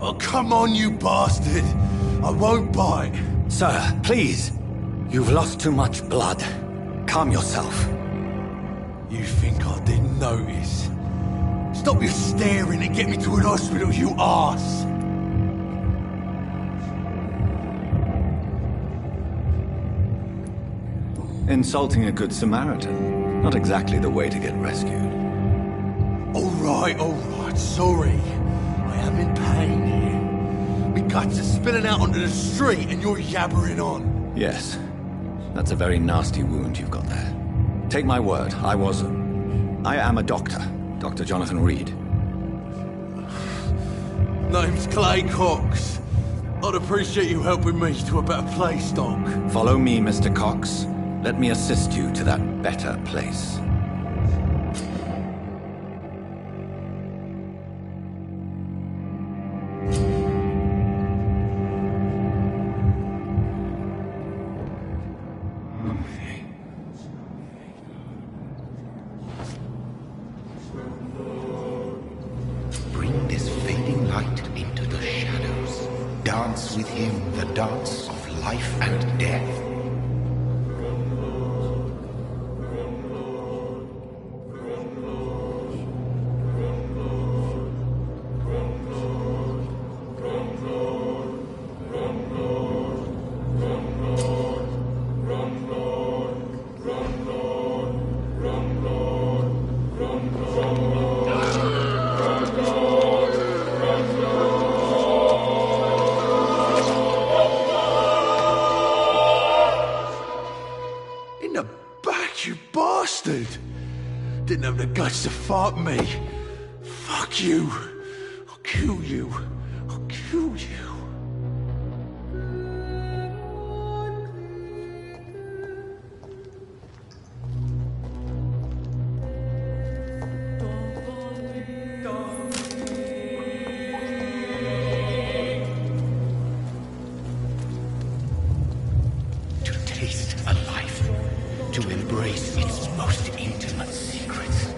Oh, come on, you bastard! I won't bite. Sir, please. You've lost too much blood. Calm yourself. You think I didn't notice? Stop your staring and get me to an hospital, you arse! Insulting a good Samaritan. Not exactly the way to get rescued. alright, sorry. I am in pain here. My guts are spilling out onto the street and you're yabbering on. Yes. That's a very nasty wound you've got there. Take my word, I am a doctor. Dr. Jonathan Reed. Name's Clay Cox. I'd appreciate you helping me to a better place, Doc. Follow me, Mr. Cox. Let me assist you to that better place. Bring this fading light into the shadows. Dance with him the dance of life and death. In the back, you bastard! Didn't have the guts to fight me. Fuck you. I'll kill you. I'll kill you. To taste a life, to embrace its most intimate secrets.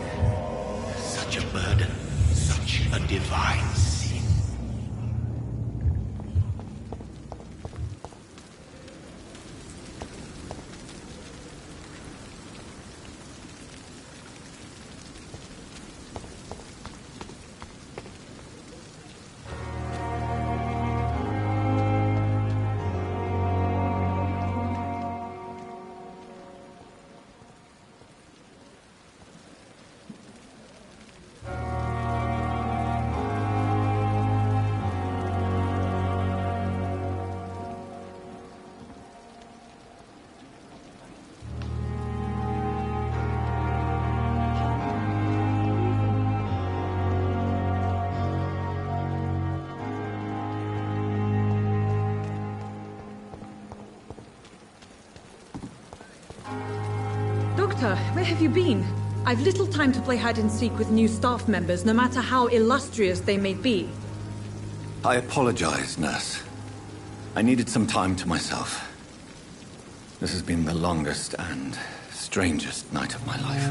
Such a burden, such a divine sin. Doctor, where have you been? I've little time to play hide and seek with new staff members, no matter how illustrious they may be. I apologize, nurse. I needed some time to myself. This has been the longest and strangest night of my life.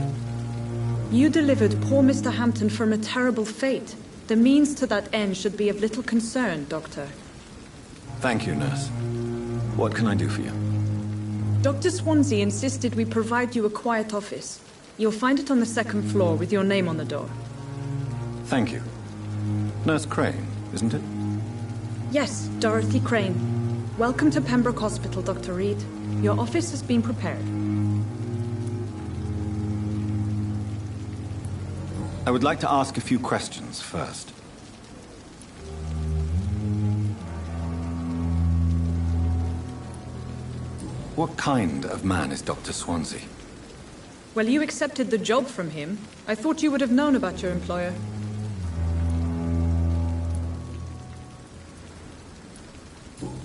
You delivered poor Mr. Hampton from a terrible fate. The means to that end should be of little concern, Doctor. Thank you, nurse. What can I do for you? Dr. Swansea insisted we provide you a quiet office. You'll find it on the second floor with your name on the door. Thank you. Nurse Crane, isn't it? Yes, Dorothy Crane. Welcome to Pembroke Hospital, Dr. Reed. Your office has been prepared. I would like to ask a few questions first. What kind of man is Dr. Swansea? Well, you accepted the job from him. I thought you would have known about your employer.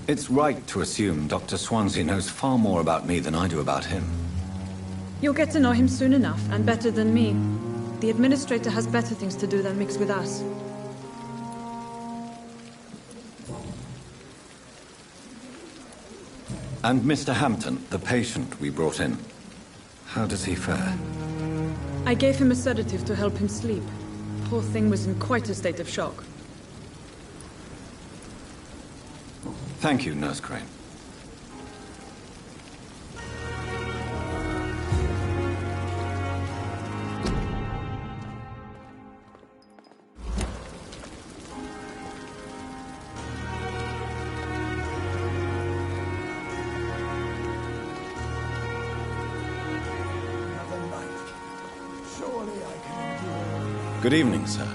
It's right to assume Dr. Swansea knows far more about me than I do about him. You'll get to know him soon enough, and better than me. The administrator has better things to do than mix with us. And Mr. Hampton, the patient we brought in. How does he fare? I gave him a sedative to help him sleep. Poor thing was in quite a state of shock. Thank you, Nurse Crane. Good evening, sir.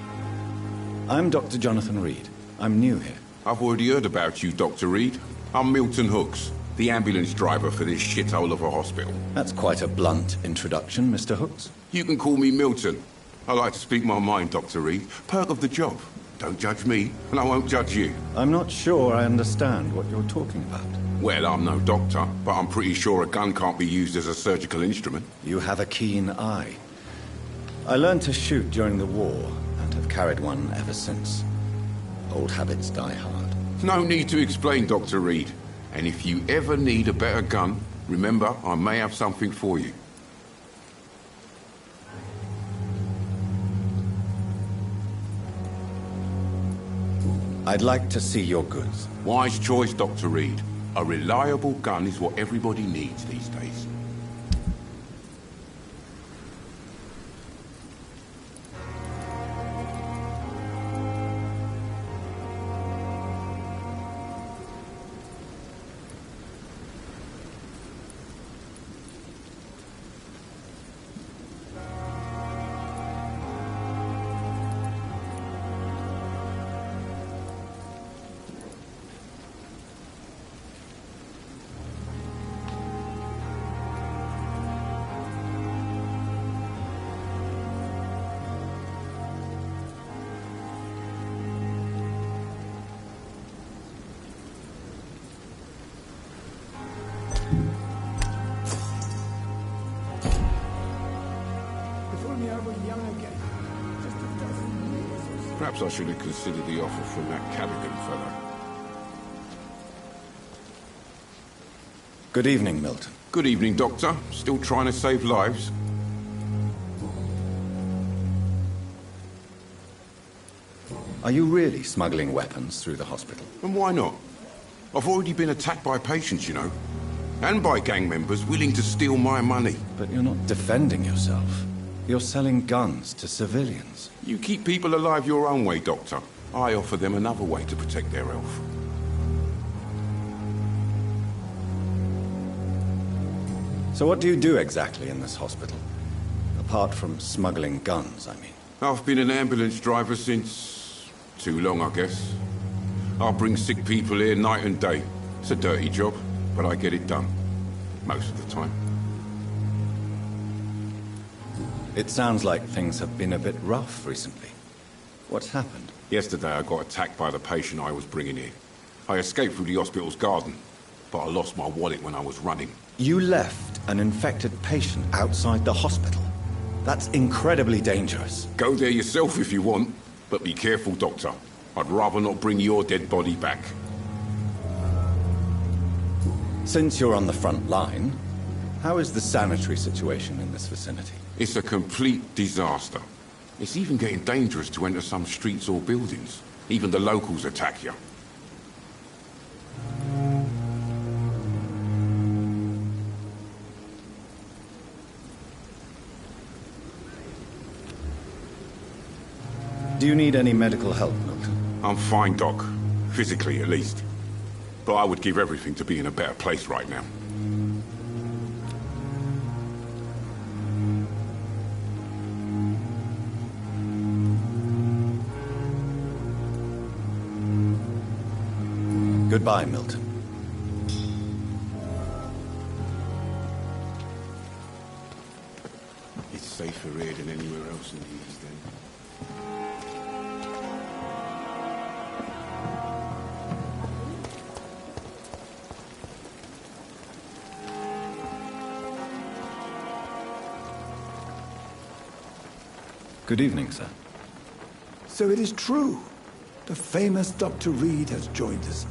I'm Dr. Jonathan Reed. I'm new here. I've already heard about you, Dr. Reed. I'm Milton Hooks, the ambulance driver for this shithole of a hospital. That's quite a blunt introduction, Mr. Hooks. You can call me Milton. I like to speak my mind, Dr. Reed. Perk of the job. Don't judge me, and I won't judge you. I'm not sure I understand what you're talking about. Well, I'm no doctor, but I'm pretty sure a gun can't be used as a surgical instrument. You have a keen eye. I learned to shoot during the war, and have carried one ever since. Old habits die hard. No need to explain, Dr. Reed. And if you ever need a better gun, remember, I may have something for you. I'd like to see your goods. Wise choice, Dr. Reed. A reliable gun is what everybody needs these days. Perhaps I should have considered the offer from that Callaghan fellow. Good evening, Milton. Good evening, Doctor. Still trying to save lives? Are you really smuggling weapons through the hospital? And why not? I've already been attacked by patients, you know. And by gang members willing to steal my money. But you're not defending yourself. You're selling guns to civilians. You keep people alive your own way, Doctor. I offer them another way to protect their health. So what do you do exactly in this hospital? Apart from smuggling guns, I mean. I've been an ambulance driver since... too long, I guess. I bring sick people here night and day. It's a dirty job, but I get it done. Most of the time. It sounds like things have been a bit rough recently. What's happened? Yesterday I got attacked by the patient I was bringing here. I escaped through the hospital's garden, but I lost my wallet when I was running. You left an infected patient outside the hospital? That's incredibly dangerous. Go there yourself if you want, but be careful, Doctor. I'd rather not bring your dead body back. Since you're on the front line, how is the sanitary situation in this vicinity? It's a complete disaster. It's even getting dangerous to enter some streets or buildings. Even the locals attack you. Do you need any medical help, Milton? I'm fine, Doc. Physically, at least. But I would give everything to be in a better place right now. Goodbye, Milton. It's safer here than anywhere else in the East End. Good evening, sir. So it is true. The famous Dr. Reed has joined us.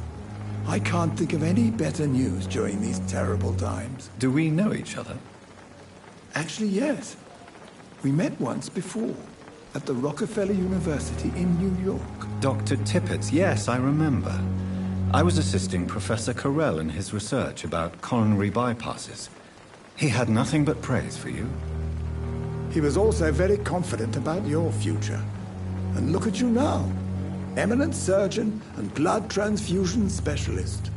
I can't think of any better news during these terrible times. Do we know each other? Actually, yes. We met once before, at the Rockefeller University in New York. Dr. Tippett, yes, I remember. I was assisting Professor Carell in his research about coronary bypasses. He had nothing but praise for you. He was also very confident about your future. And look at you now. Eminent surgeon and blood transfusion specialist.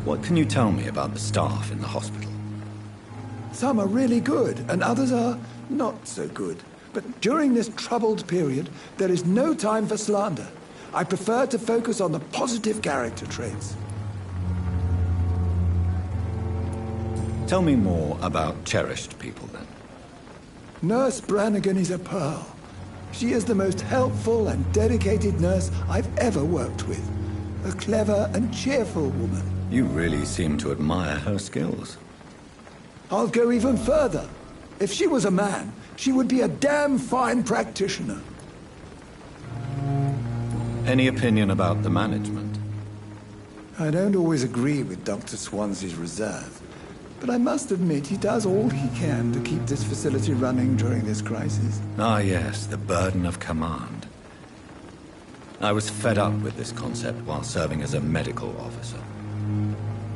What can you tell me about the staff in the hospital? Some are really good, and others are not so good. But during this troubled period, there is no time for slander. I prefer to focus on the positive character traits. Tell me more about cherished people, then. Nurse Brannigan is a pearl. She is the most helpful and dedicated nurse I've ever worked with. A clever and cheerful woman. You really seem to admire her skills. I'll go even further. If she was a man, she would be a damn fine practitioner. Any opinion about the management? I don't always agree with Dr. Swansea's reserve, but I must admit he does all he can to keep this facility running during this crisis. Ah, yes, the burden of command. I was fed up with this concept while serving as a medical officer.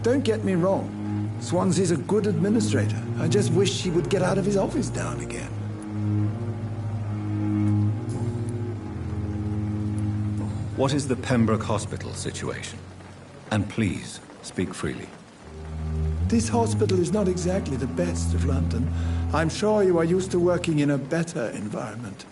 Don't get me wrong. Swansea's a good administrator. I just wish he would get out of his office now and again. What is the Pembroke Hospital situation? And please, speak freely. This hospital is not exactly the best of London. I'm sure you are used to working in a better environment.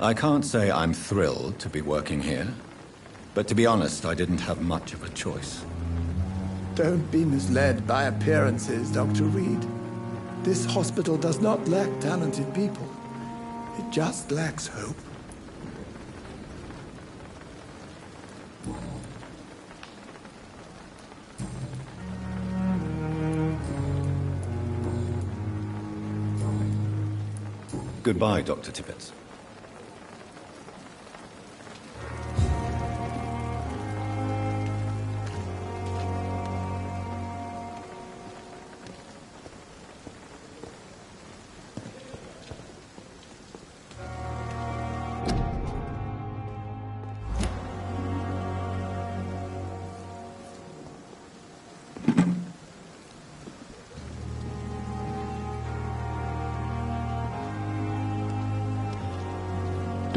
I can't say I'm thrilled to be working here, but to be honest, I didn't have much of a choice. Don't be misled by appearances, Dr. Reed. This hospital does not lack talented people. It just lacks hope. Goodbye, Dr. Tippett.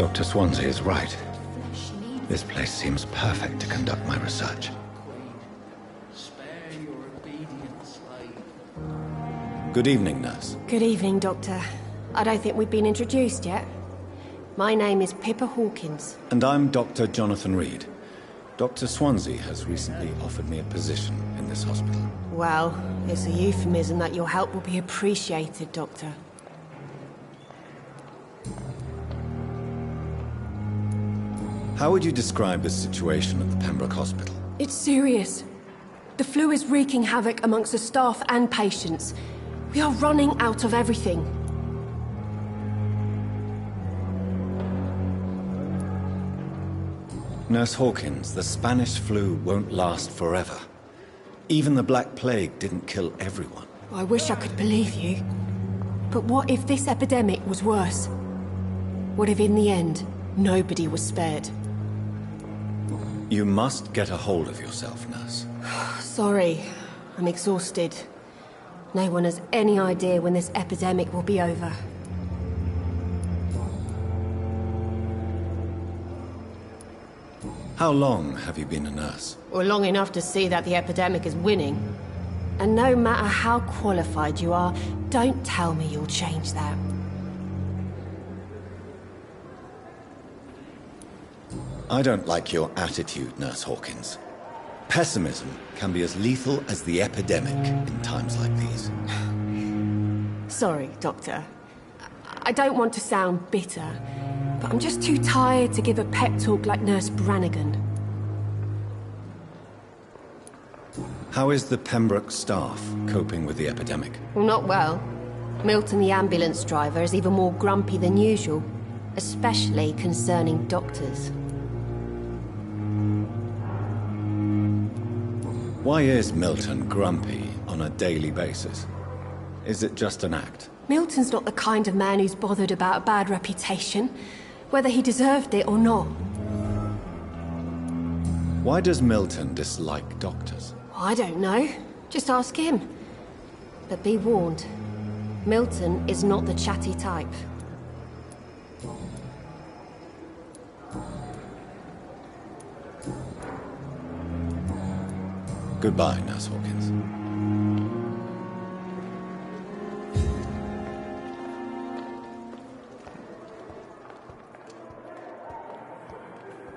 Dr. Swansea is right. This place seems perfect to conduct my research. Good evening, nurse. Good evening, Doctor. I don't think we've been introduced yet. My name is Pippa Hawkins. And I'm Dr. Jonathan Reed. Dr. Swansea has recently offered me a position in this hospital. Well, it's a euphemism that your help will be appreciated, Doctor. How would you describe the situation at the Pembroke Hospital? It's serious. The flu is wreaking havoc amongst the staff and patients. We are running out of everything. Nurse Hawkins, the Spanish flu won't last forever. Even the Black Plague didn't kill everyone. I wish I could believe you. But what if this epidemic was worse? What if in the end, nobody was spared? You must get a hold of yourself, nurse. Sorry, I'm exhausted. No one has any idea when this epidemic will be over. How long have you been a nurse? Well, long enough to see that the epidemic is winning. And no matter how qualified you are, don't tell me you'll change that. I don't like your attitude, Nurse Hawkins. Pessimism can be as lethal as the epidemic in times like these. Sorry, Doctor. I don't want to sound bitter, but I'm just too tired to give a pep talk like Nurse Brannigan. How is the Pembroke staff coping with the epidemic? Well, not well. Milton, the ambulance driver, is even more grumpy than usual, especially concerning doctors. Why is Milton grumpy on a daily basis? Is it just an act? Milton's not the kind of man who's bothered about a bad reputation, whether he deserved it or not. Why does Milton dislike doctors? I don't know. Just ask him. But be warned, Milton is not the chatty type. Goodbye, Nurse Hawkins.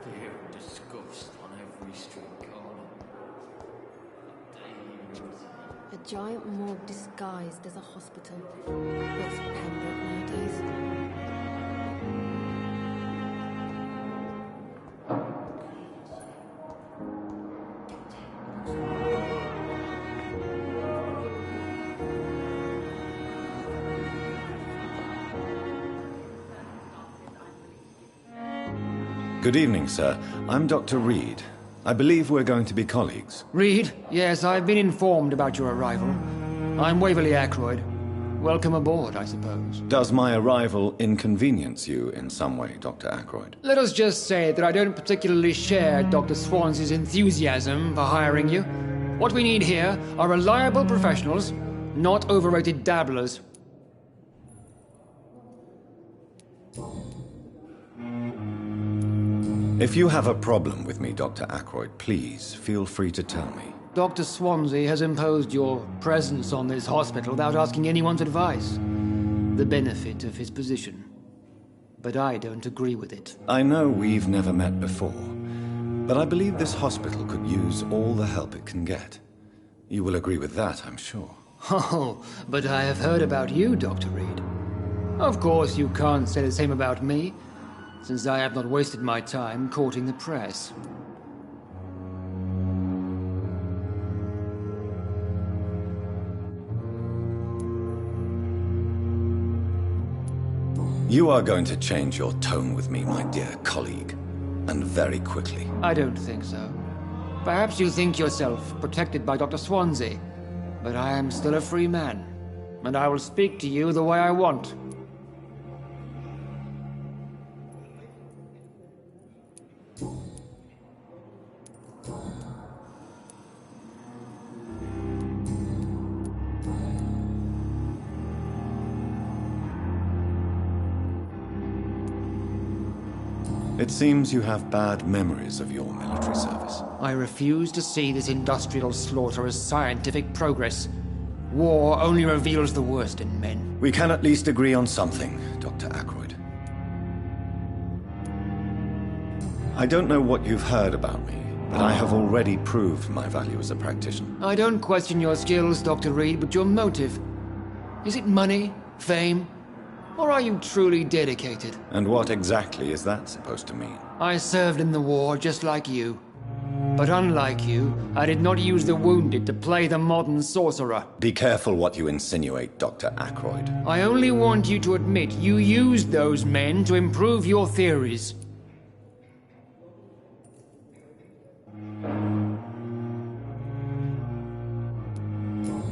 Fear and disgust on every street corner. A giant morgue disguised as a hospital. What's Pembroke nowadays? Good evening, sir. I'm Dr. Reed. I believe we're going to be colleagues. Reed? Yes, I've been informed about your arrival. I'm Waverly Ackroyd. Welcome aboard, I suppose. Does my arrival inconvenience you in some way, Dr. Ackroyd? Let us just say that I don't particularly share Dr. Swansea's enthusiasm for hiring you. What we need here are reliable professionals, not overrated dabblers. If you have a problem with me, Dr. Ackroyd, please feel free to tell me. Dr. Swansea has imposed your presence on this hospital without asking anyone's advice. The benefit of his position. But I don't agree with it. I know we've never met before, but I believe this hospital could use all the help it can get. You will agree with that, I'm sure. Oh, but I have heard about you, Dr. Reed. Of course, you can't say the same about me, since I have not wasted my time courting the press. You are going to change your tone with me, my dear colleague, and very quickly. I don't think so. Perhaps you think yourself protected by Dr. Swansea, but I am still a free man, and I will speak to you the way I want. It seems you have bad memories of your military service. I refuse to see this industrial slaughter as scientific progress. War only reveals the worst in men. We can at least agree on something, Dr. Ackroyd. I don't know what you've heard about me, but I have already proved my value as a practitioner. I don't question your skills, Dr. Reed, but your motive. Is it money, fame, or are you truly dedicated? And what exactly is that supposed to mean? I served in the war just like you. But unlike you, I did not use the wounded to play the modern sorcerer. Be careful what you insinuate, Dr. Ackroyd. I only want you to admit you used those men to improve your theories.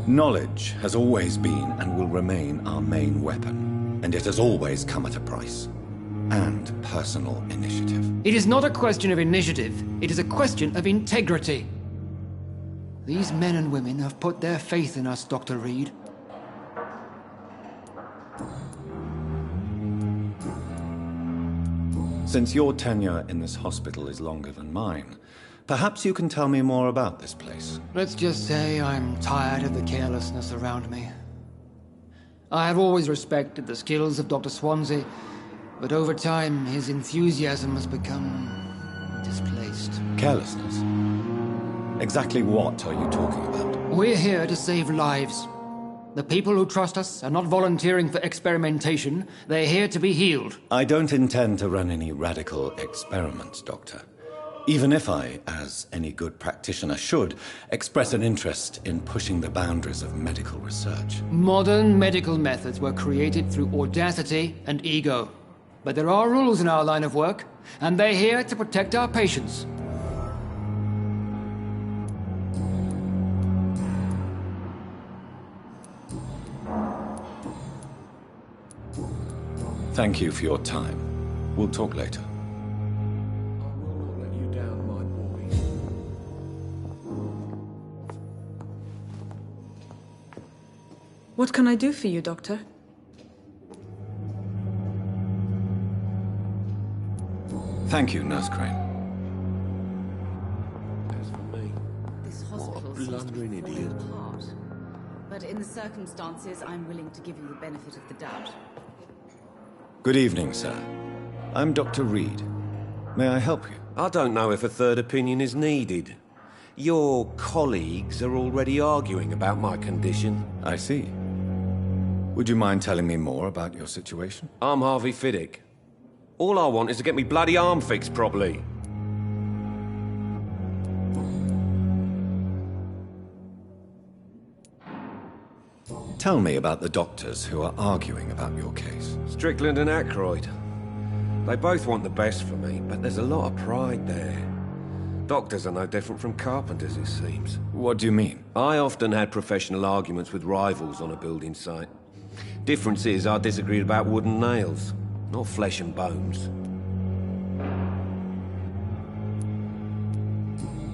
Knowledge has always been and will remain our main weapon. And it has always come at a price. And personal initiative. It is not a question of initiative. It is a question of integrity. These men and women have put their faith in us, Dr. Reed. Since your tenure in this hospital is longer than mine, perhaps you can tell me more about this place. Let's just say I'm tired of the carelessness around me. I have always respected the skills of Dr. Swansea, but over time his enthusiasm has become displaced. Carelessness? Exactly what are you talking about? We're here to save lives. The people who trust us are not volunteering for experimentation. They're here to be healed. I don't intend to run any radical experiments, Doctor. Even if I, as any good practitioner should, express an interest in pushing the boundaries of medical research. Modern medical methods were created through audacity and ego. But there are rules in our line of work, and they're here to protect our patients. Thank you for your time. We'll talk later. What can I do for you, Doctor? Thank you, Nurse Crane. As for me, This what a hospital seems to blundering be falling idiot. apart. But in the circumstances, I'm willing to give you the benefit of the doubt. Good evening, sir. I'm Dr. Reed. May I help you? I don't know if a third opinion is needed. Your colleagues are already arguing about my condition. I see. Would you mind telling me more about your situation? I'm Harvey Fiddick. All I want is to get me bloody arm fixed properly. Tell me about the doctors who are arguing about your case. Strickland and Aykroyd. They both want the best for me, but there's a lot of pride there. Doctors are no different from carpenters, it seems. What do you mean? I often had professional arguments with rivals on a building site. Difference is, I disagreed about wooden nails, not flesh and bones.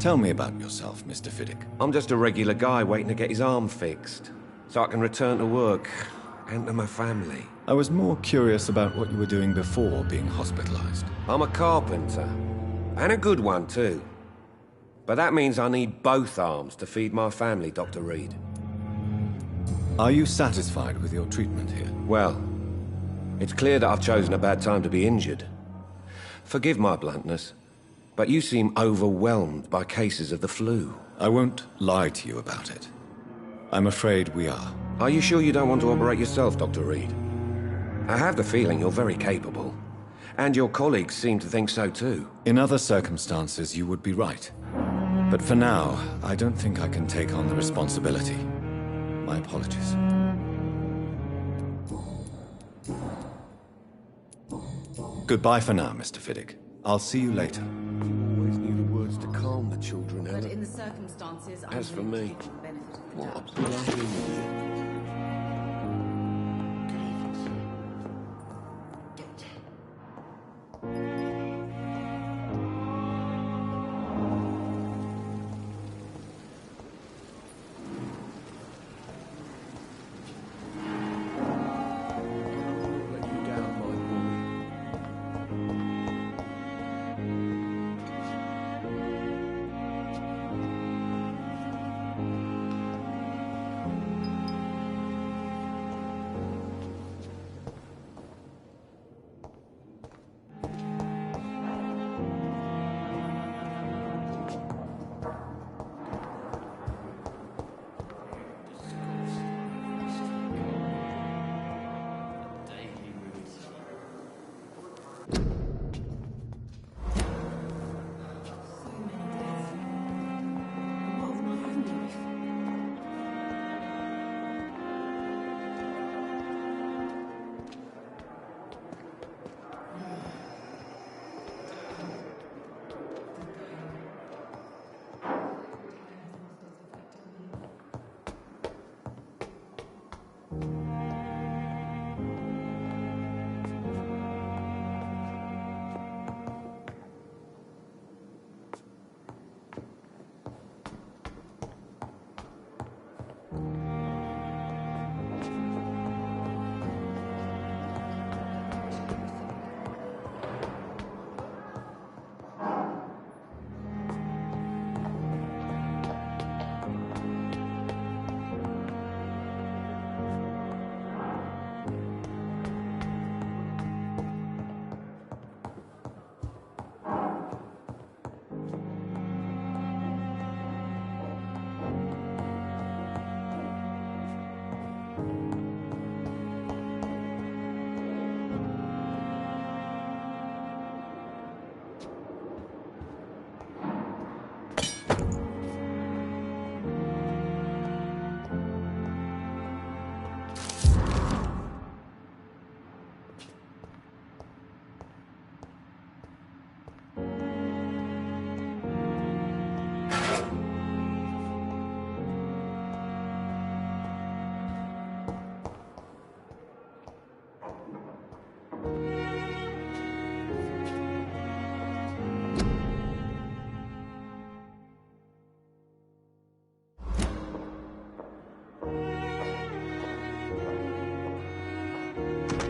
Tell me about yourself, Mr. Fiddick. I'm just a regular guy waiting to get his arm fixed, so I can return to work and to my family. I was more curious about what you were doing before being hospitalized. I'm a carpenter, and a good one too. But that means I need both arms to feed my family, Dr. Reed. Are you satisfied with your treatment here? Well, it's clear that I've chosen a bad time to be injured. Forgive my bluntness, but you seem overwhelmed by cases of the flu. I won't lie to you about it. I'm afraid we are. Are you sure you don't want to operate yourself, Dr. Reed? I have the feeling you're very capable. And your colleagues seem to think so too. In other circumstances, you would be right. But for now, I don't think I can take on the responsibility. My apologies. Goodbye for now, Mr. Fiddick. I'll see you later. Always knew the words to calm the children, But Ellen. in the circumstances, I'm As for willing me, to give you the benefit of the what doubt. a bloody idiot.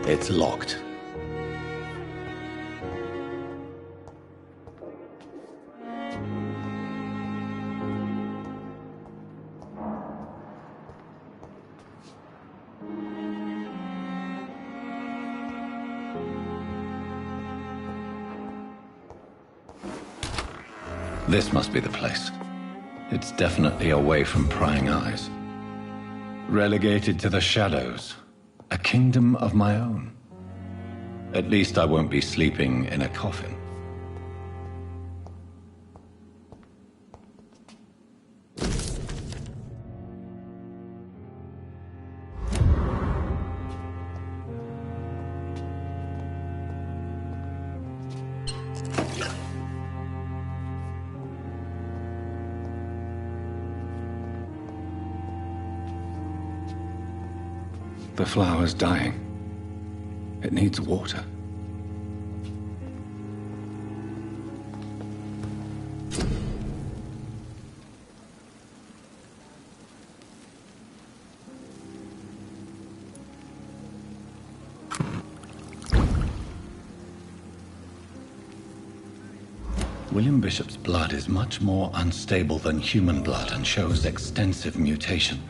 It's locked. This must be the place. It's definitely away from prying eyes. Relegated to the shadows. A kingdom of my own. At least I won't be sleeping in a coffin. The flower's dying. It needs water. William Bishop's blood is much more unstable than human blood and shows extensive mutation.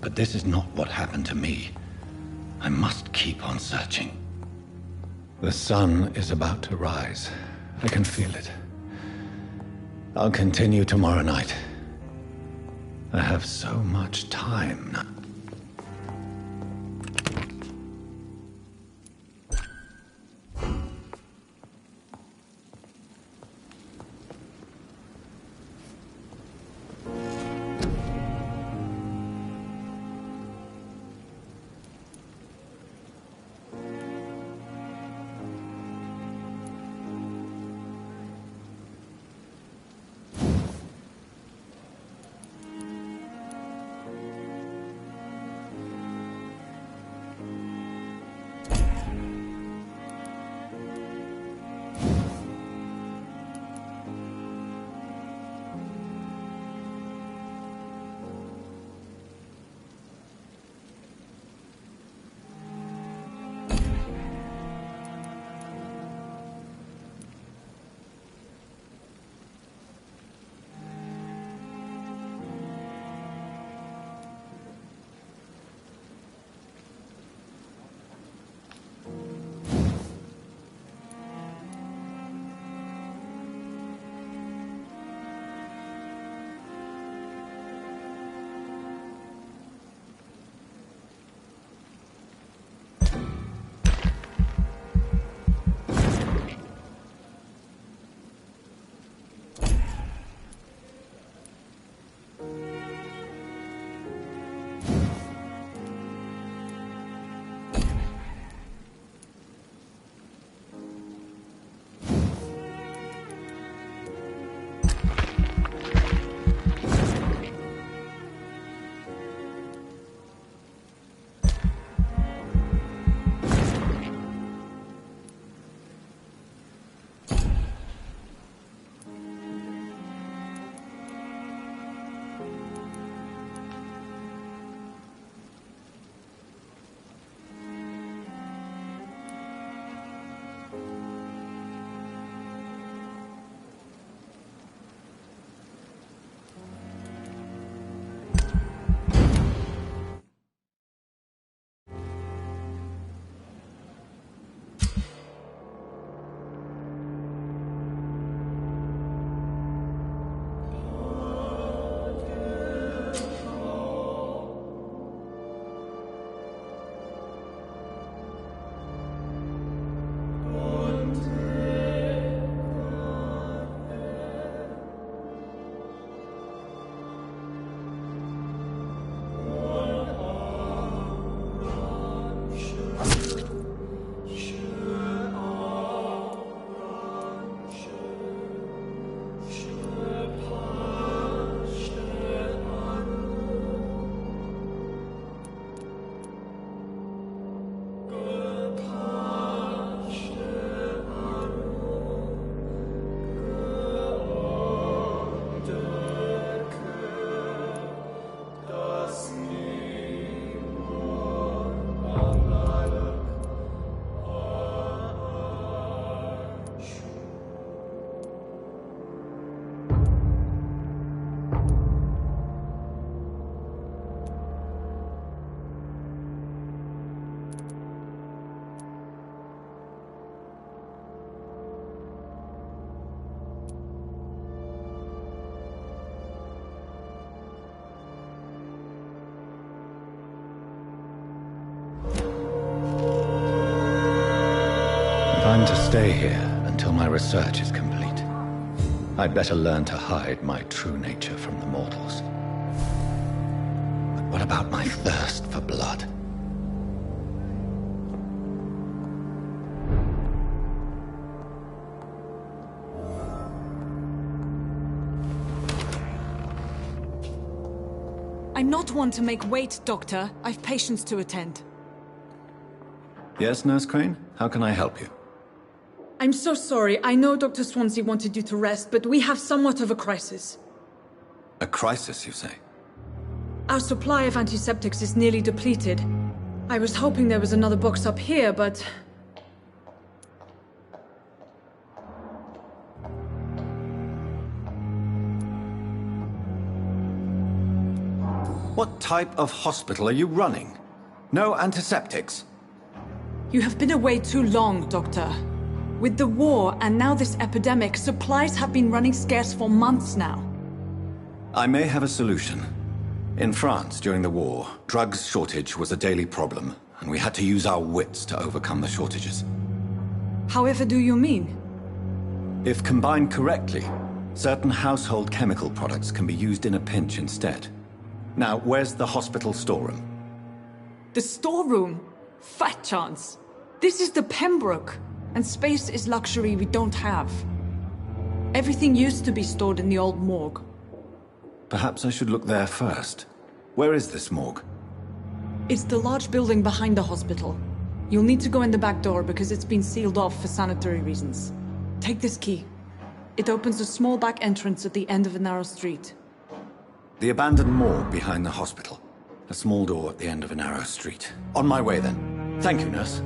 But this is not what happened to me. I must keep on searching. The sun is about to rise. I can feel it. I'll continue tomorrow night. I have so much time now. Time to stay here until my research is complete. I'd better learn to hide my true nature from the mortals. But what about my thirst for blood? I'm not one to make wait, Doctor. I've patients to attend. Yes, Nurse Crane? How can I help you? I'm so sorry. I know Dr. Swansea wanted you to rest, but we have somewhat of a crisis. A crisis, you say? Our supply of antiseptics is nearly depleted. I was hoping there was another box up here, but... What type of hospital are you running? No antiseptics? You have been away too long, Doctor. With the war and now this epidemic, supplies have been running scarce for months now. I may have a solution. In France, during the war, drugs shortage was a daily problem, and we had to use our wits to overcome the shortages. However do you mean? If combined correctly, certain household chemical products can be used in a pinch instead. Now, where's the hospital storeroom? The storeroom? Fat chance. This is the Pembroke, and space is luxury we don't have. Everything used to be stored in the old morgue. Perhaps I should look there first. Where is this morgue? It's the large building behind the hospital. You'll need to go in the back door because it's been sealed off for sanitary reasons. Take this key. It opens a small back entrance at the end of a narrow street. The abandoned morgue behind the hospital. A small door at the end of a narrow street. On my way then. Thank you, nurse.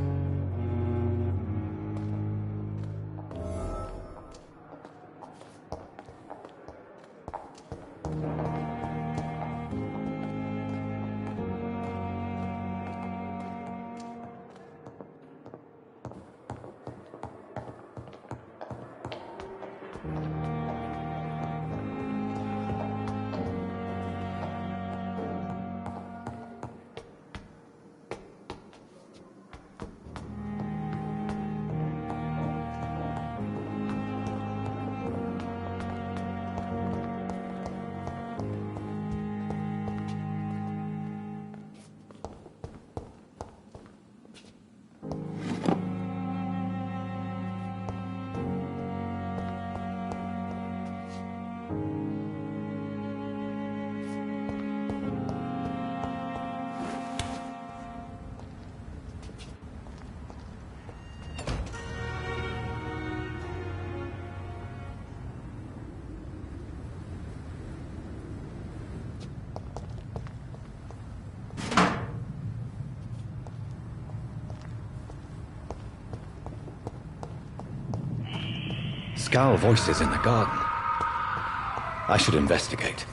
Scowl voices in the garden. I should investigate.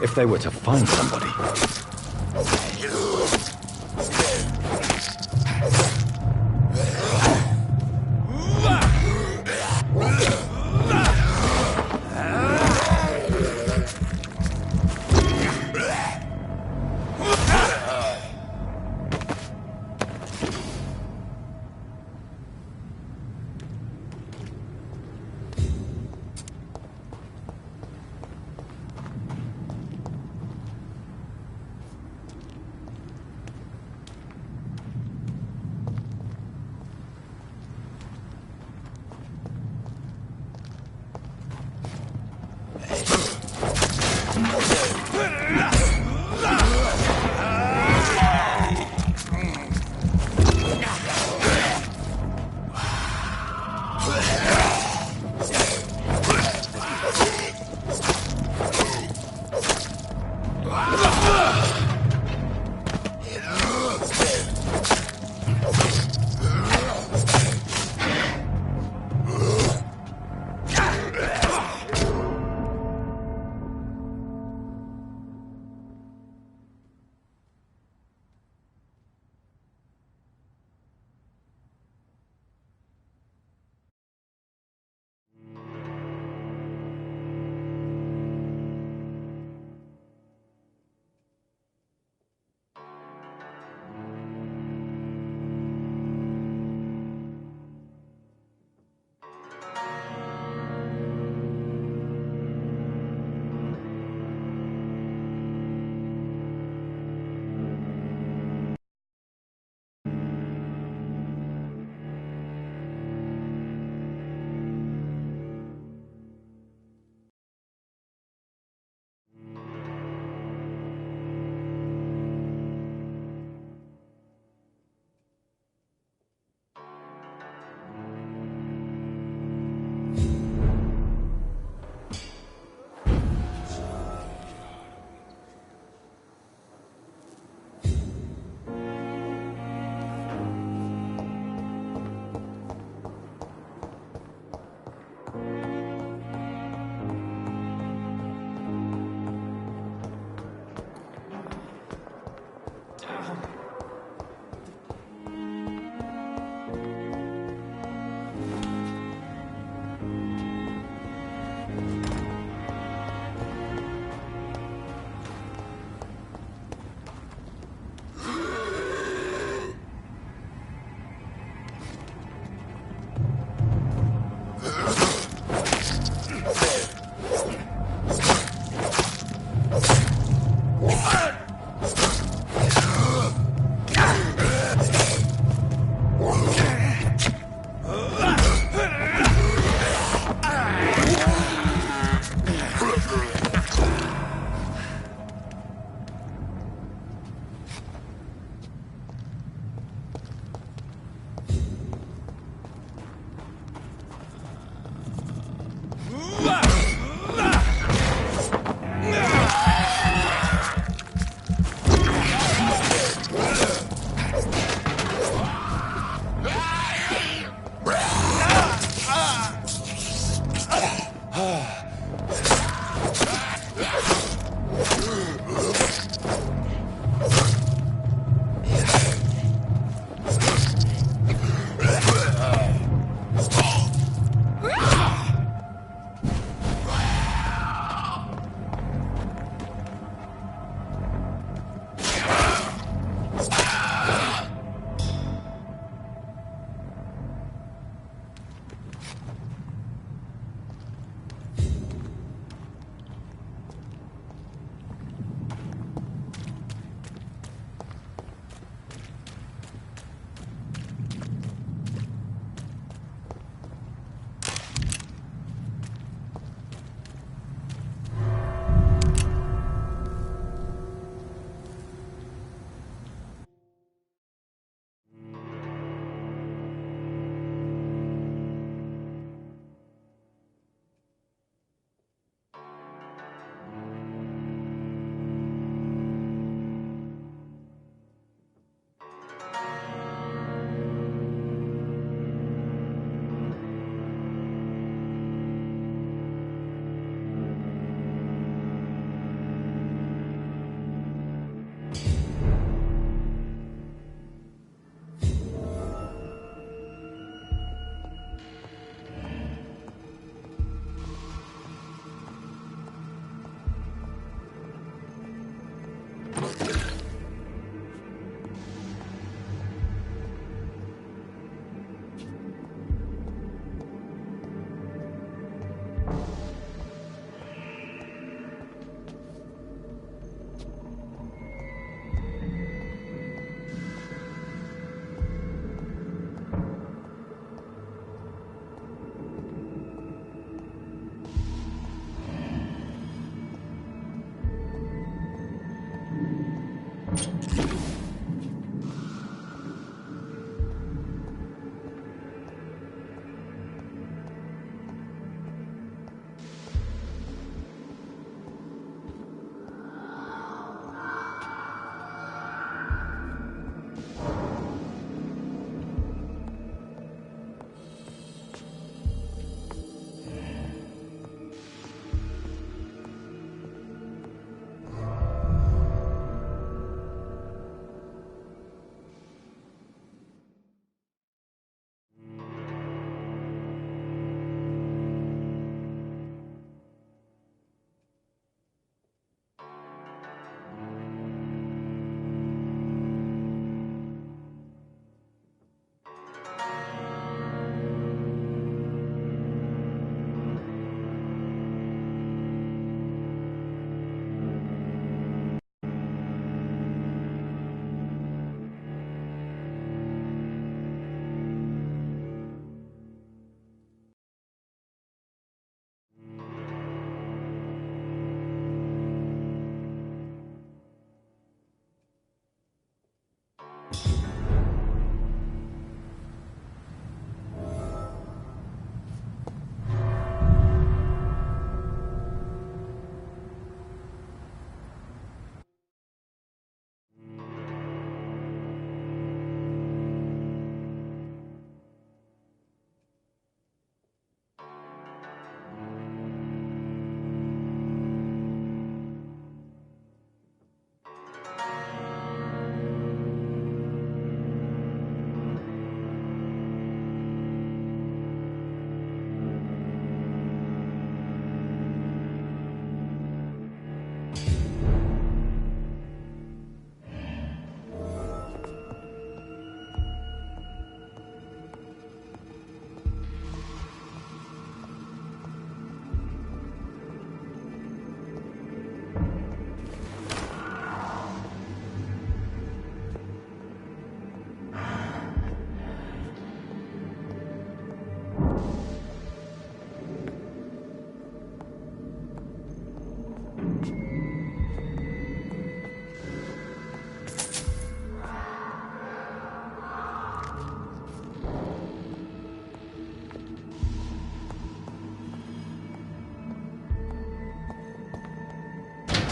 If they were to find somebody...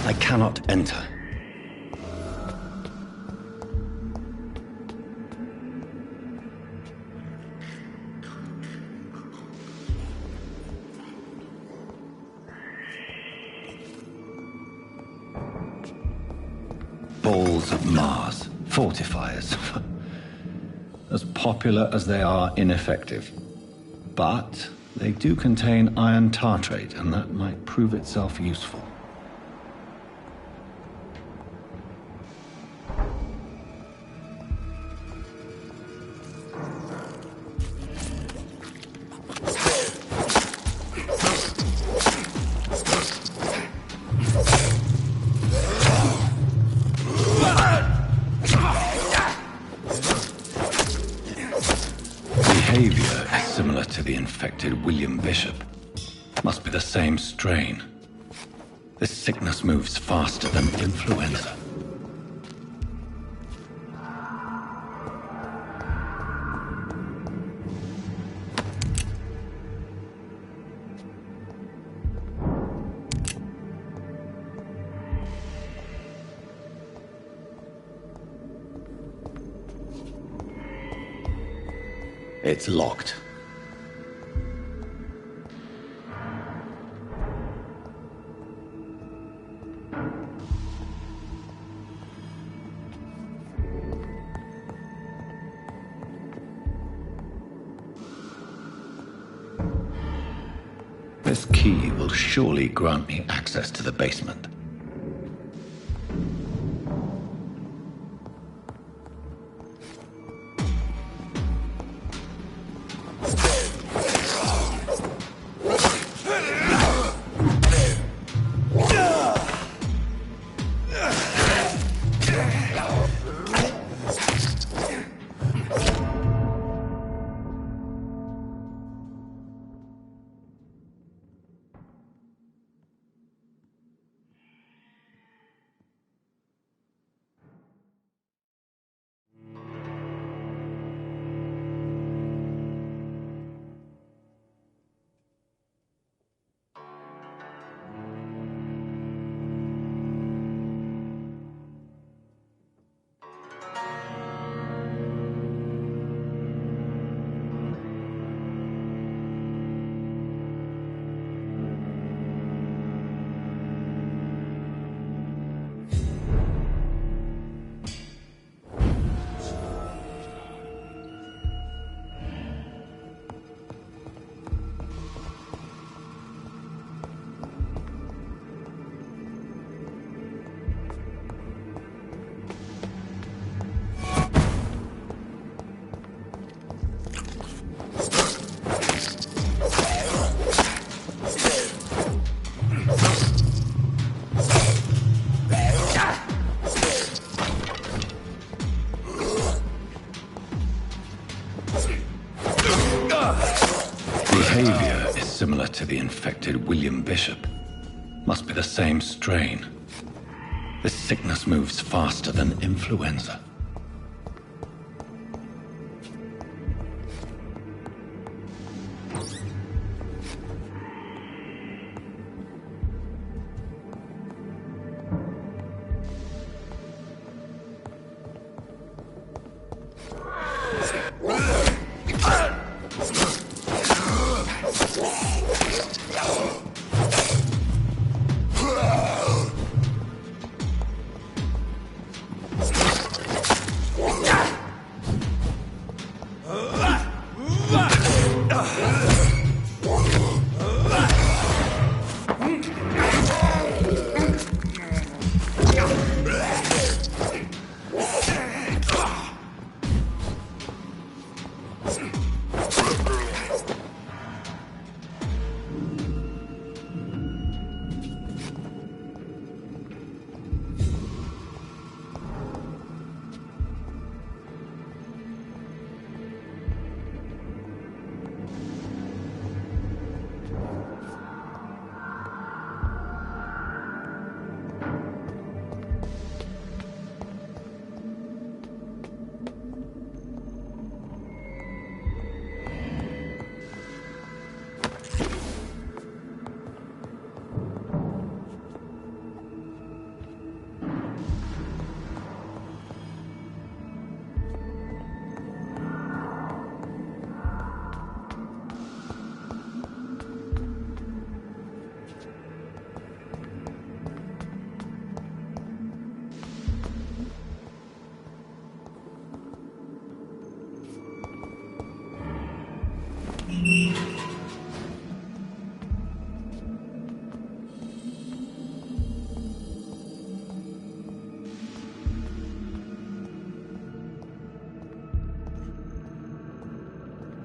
I cannot enter. Balls of Mars, fortifiers. As popular as they are ineffective. But they do contain iron tartrate, and that might prove itself useful. Behavior is similar to the infected William Bishop. Must be the same strain. This sickness moves faster than influenza. It's locked. This key will surely grant me access to the basement. Behavior is similar to the infected William Bishop. Must be the same strain. This sickness moves faster than influenza.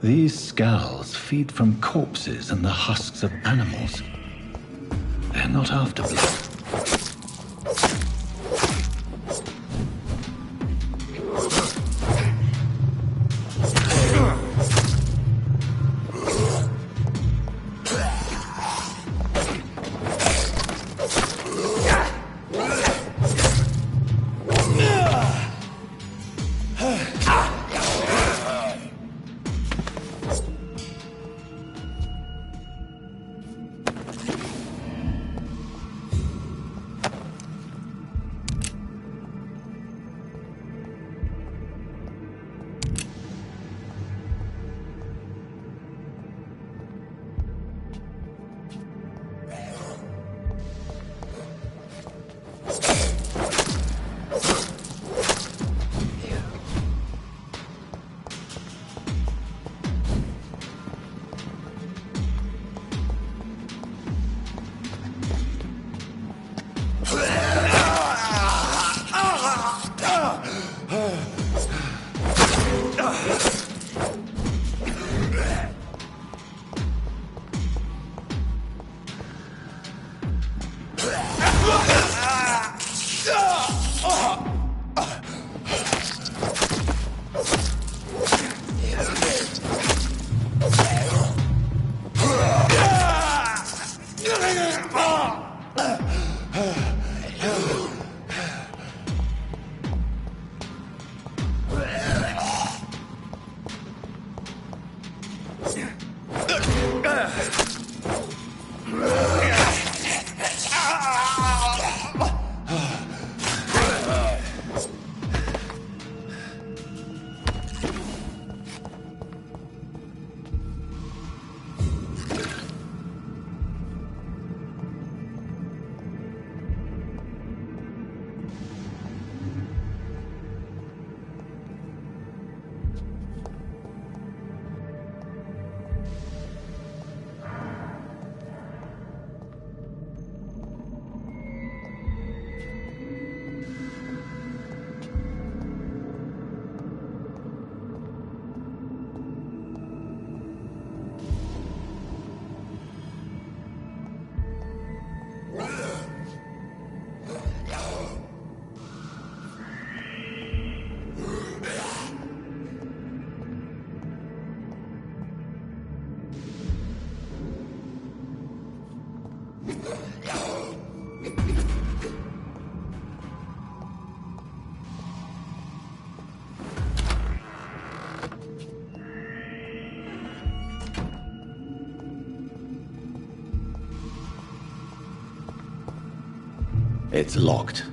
These skulls feed from corpses and the husks of animals. They're not after blood. It's locked.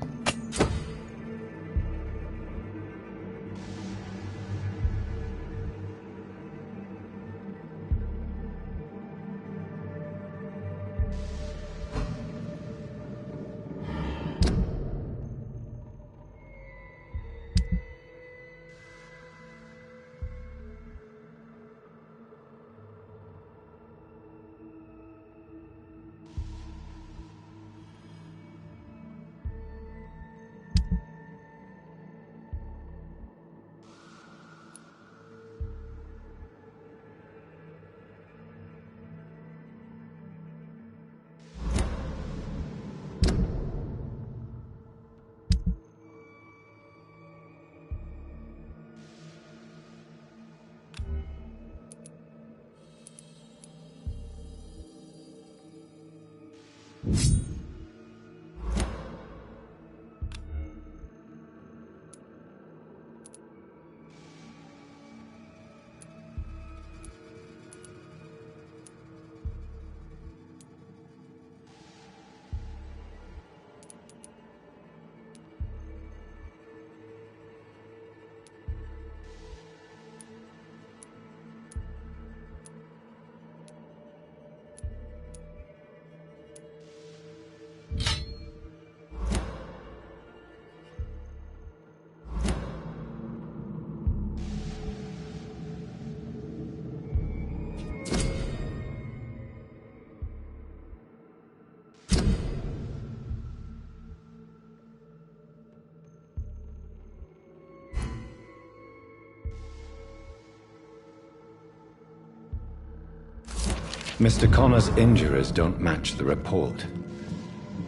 Mr. Connor's injurers don't match the report.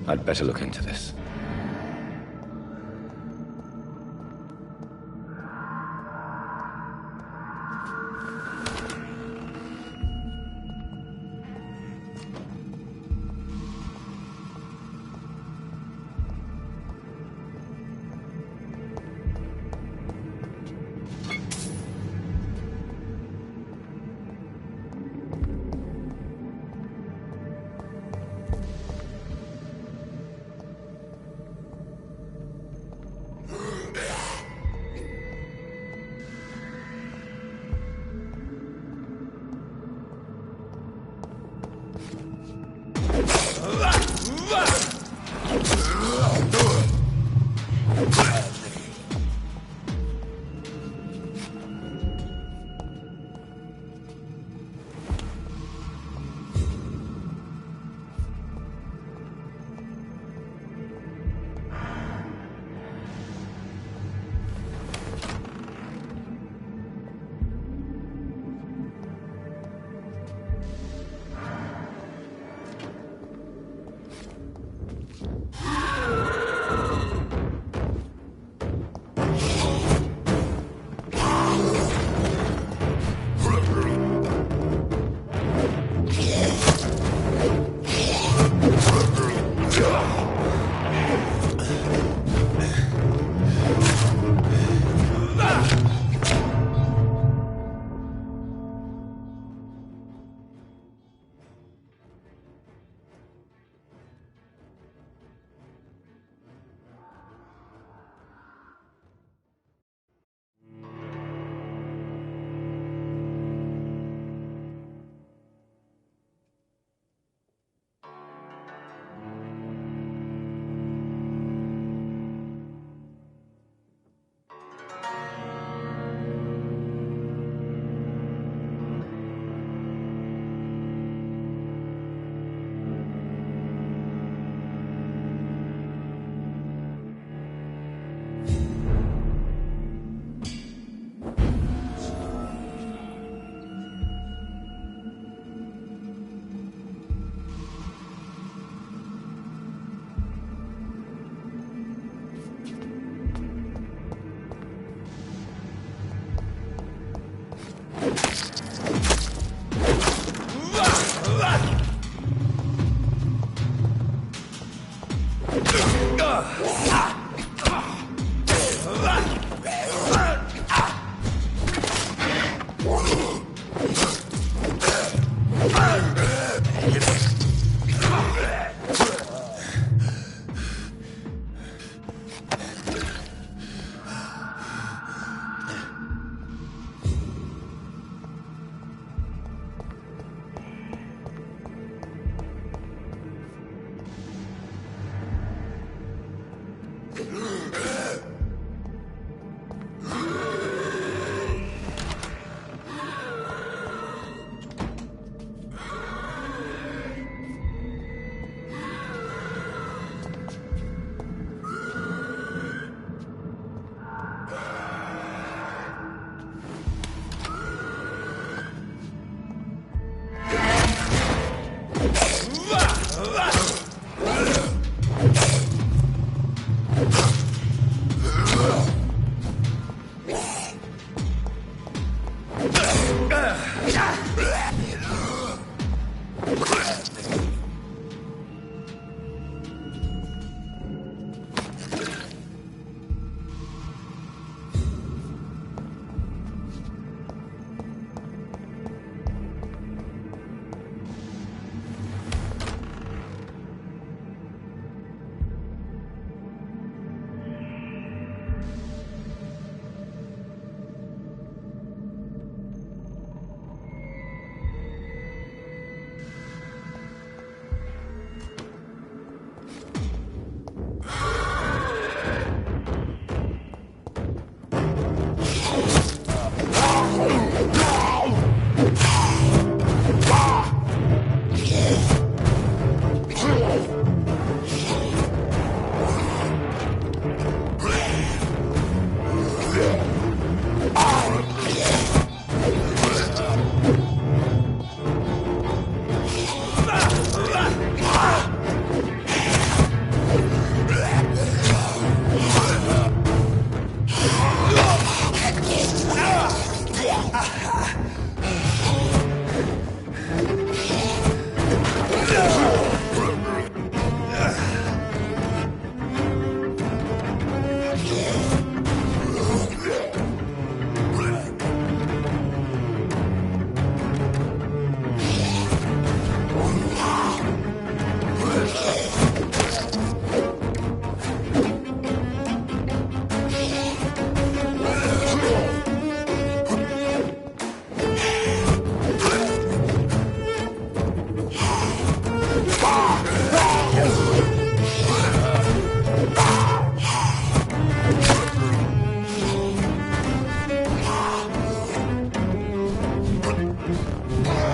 I'd better look into this.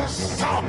Stop!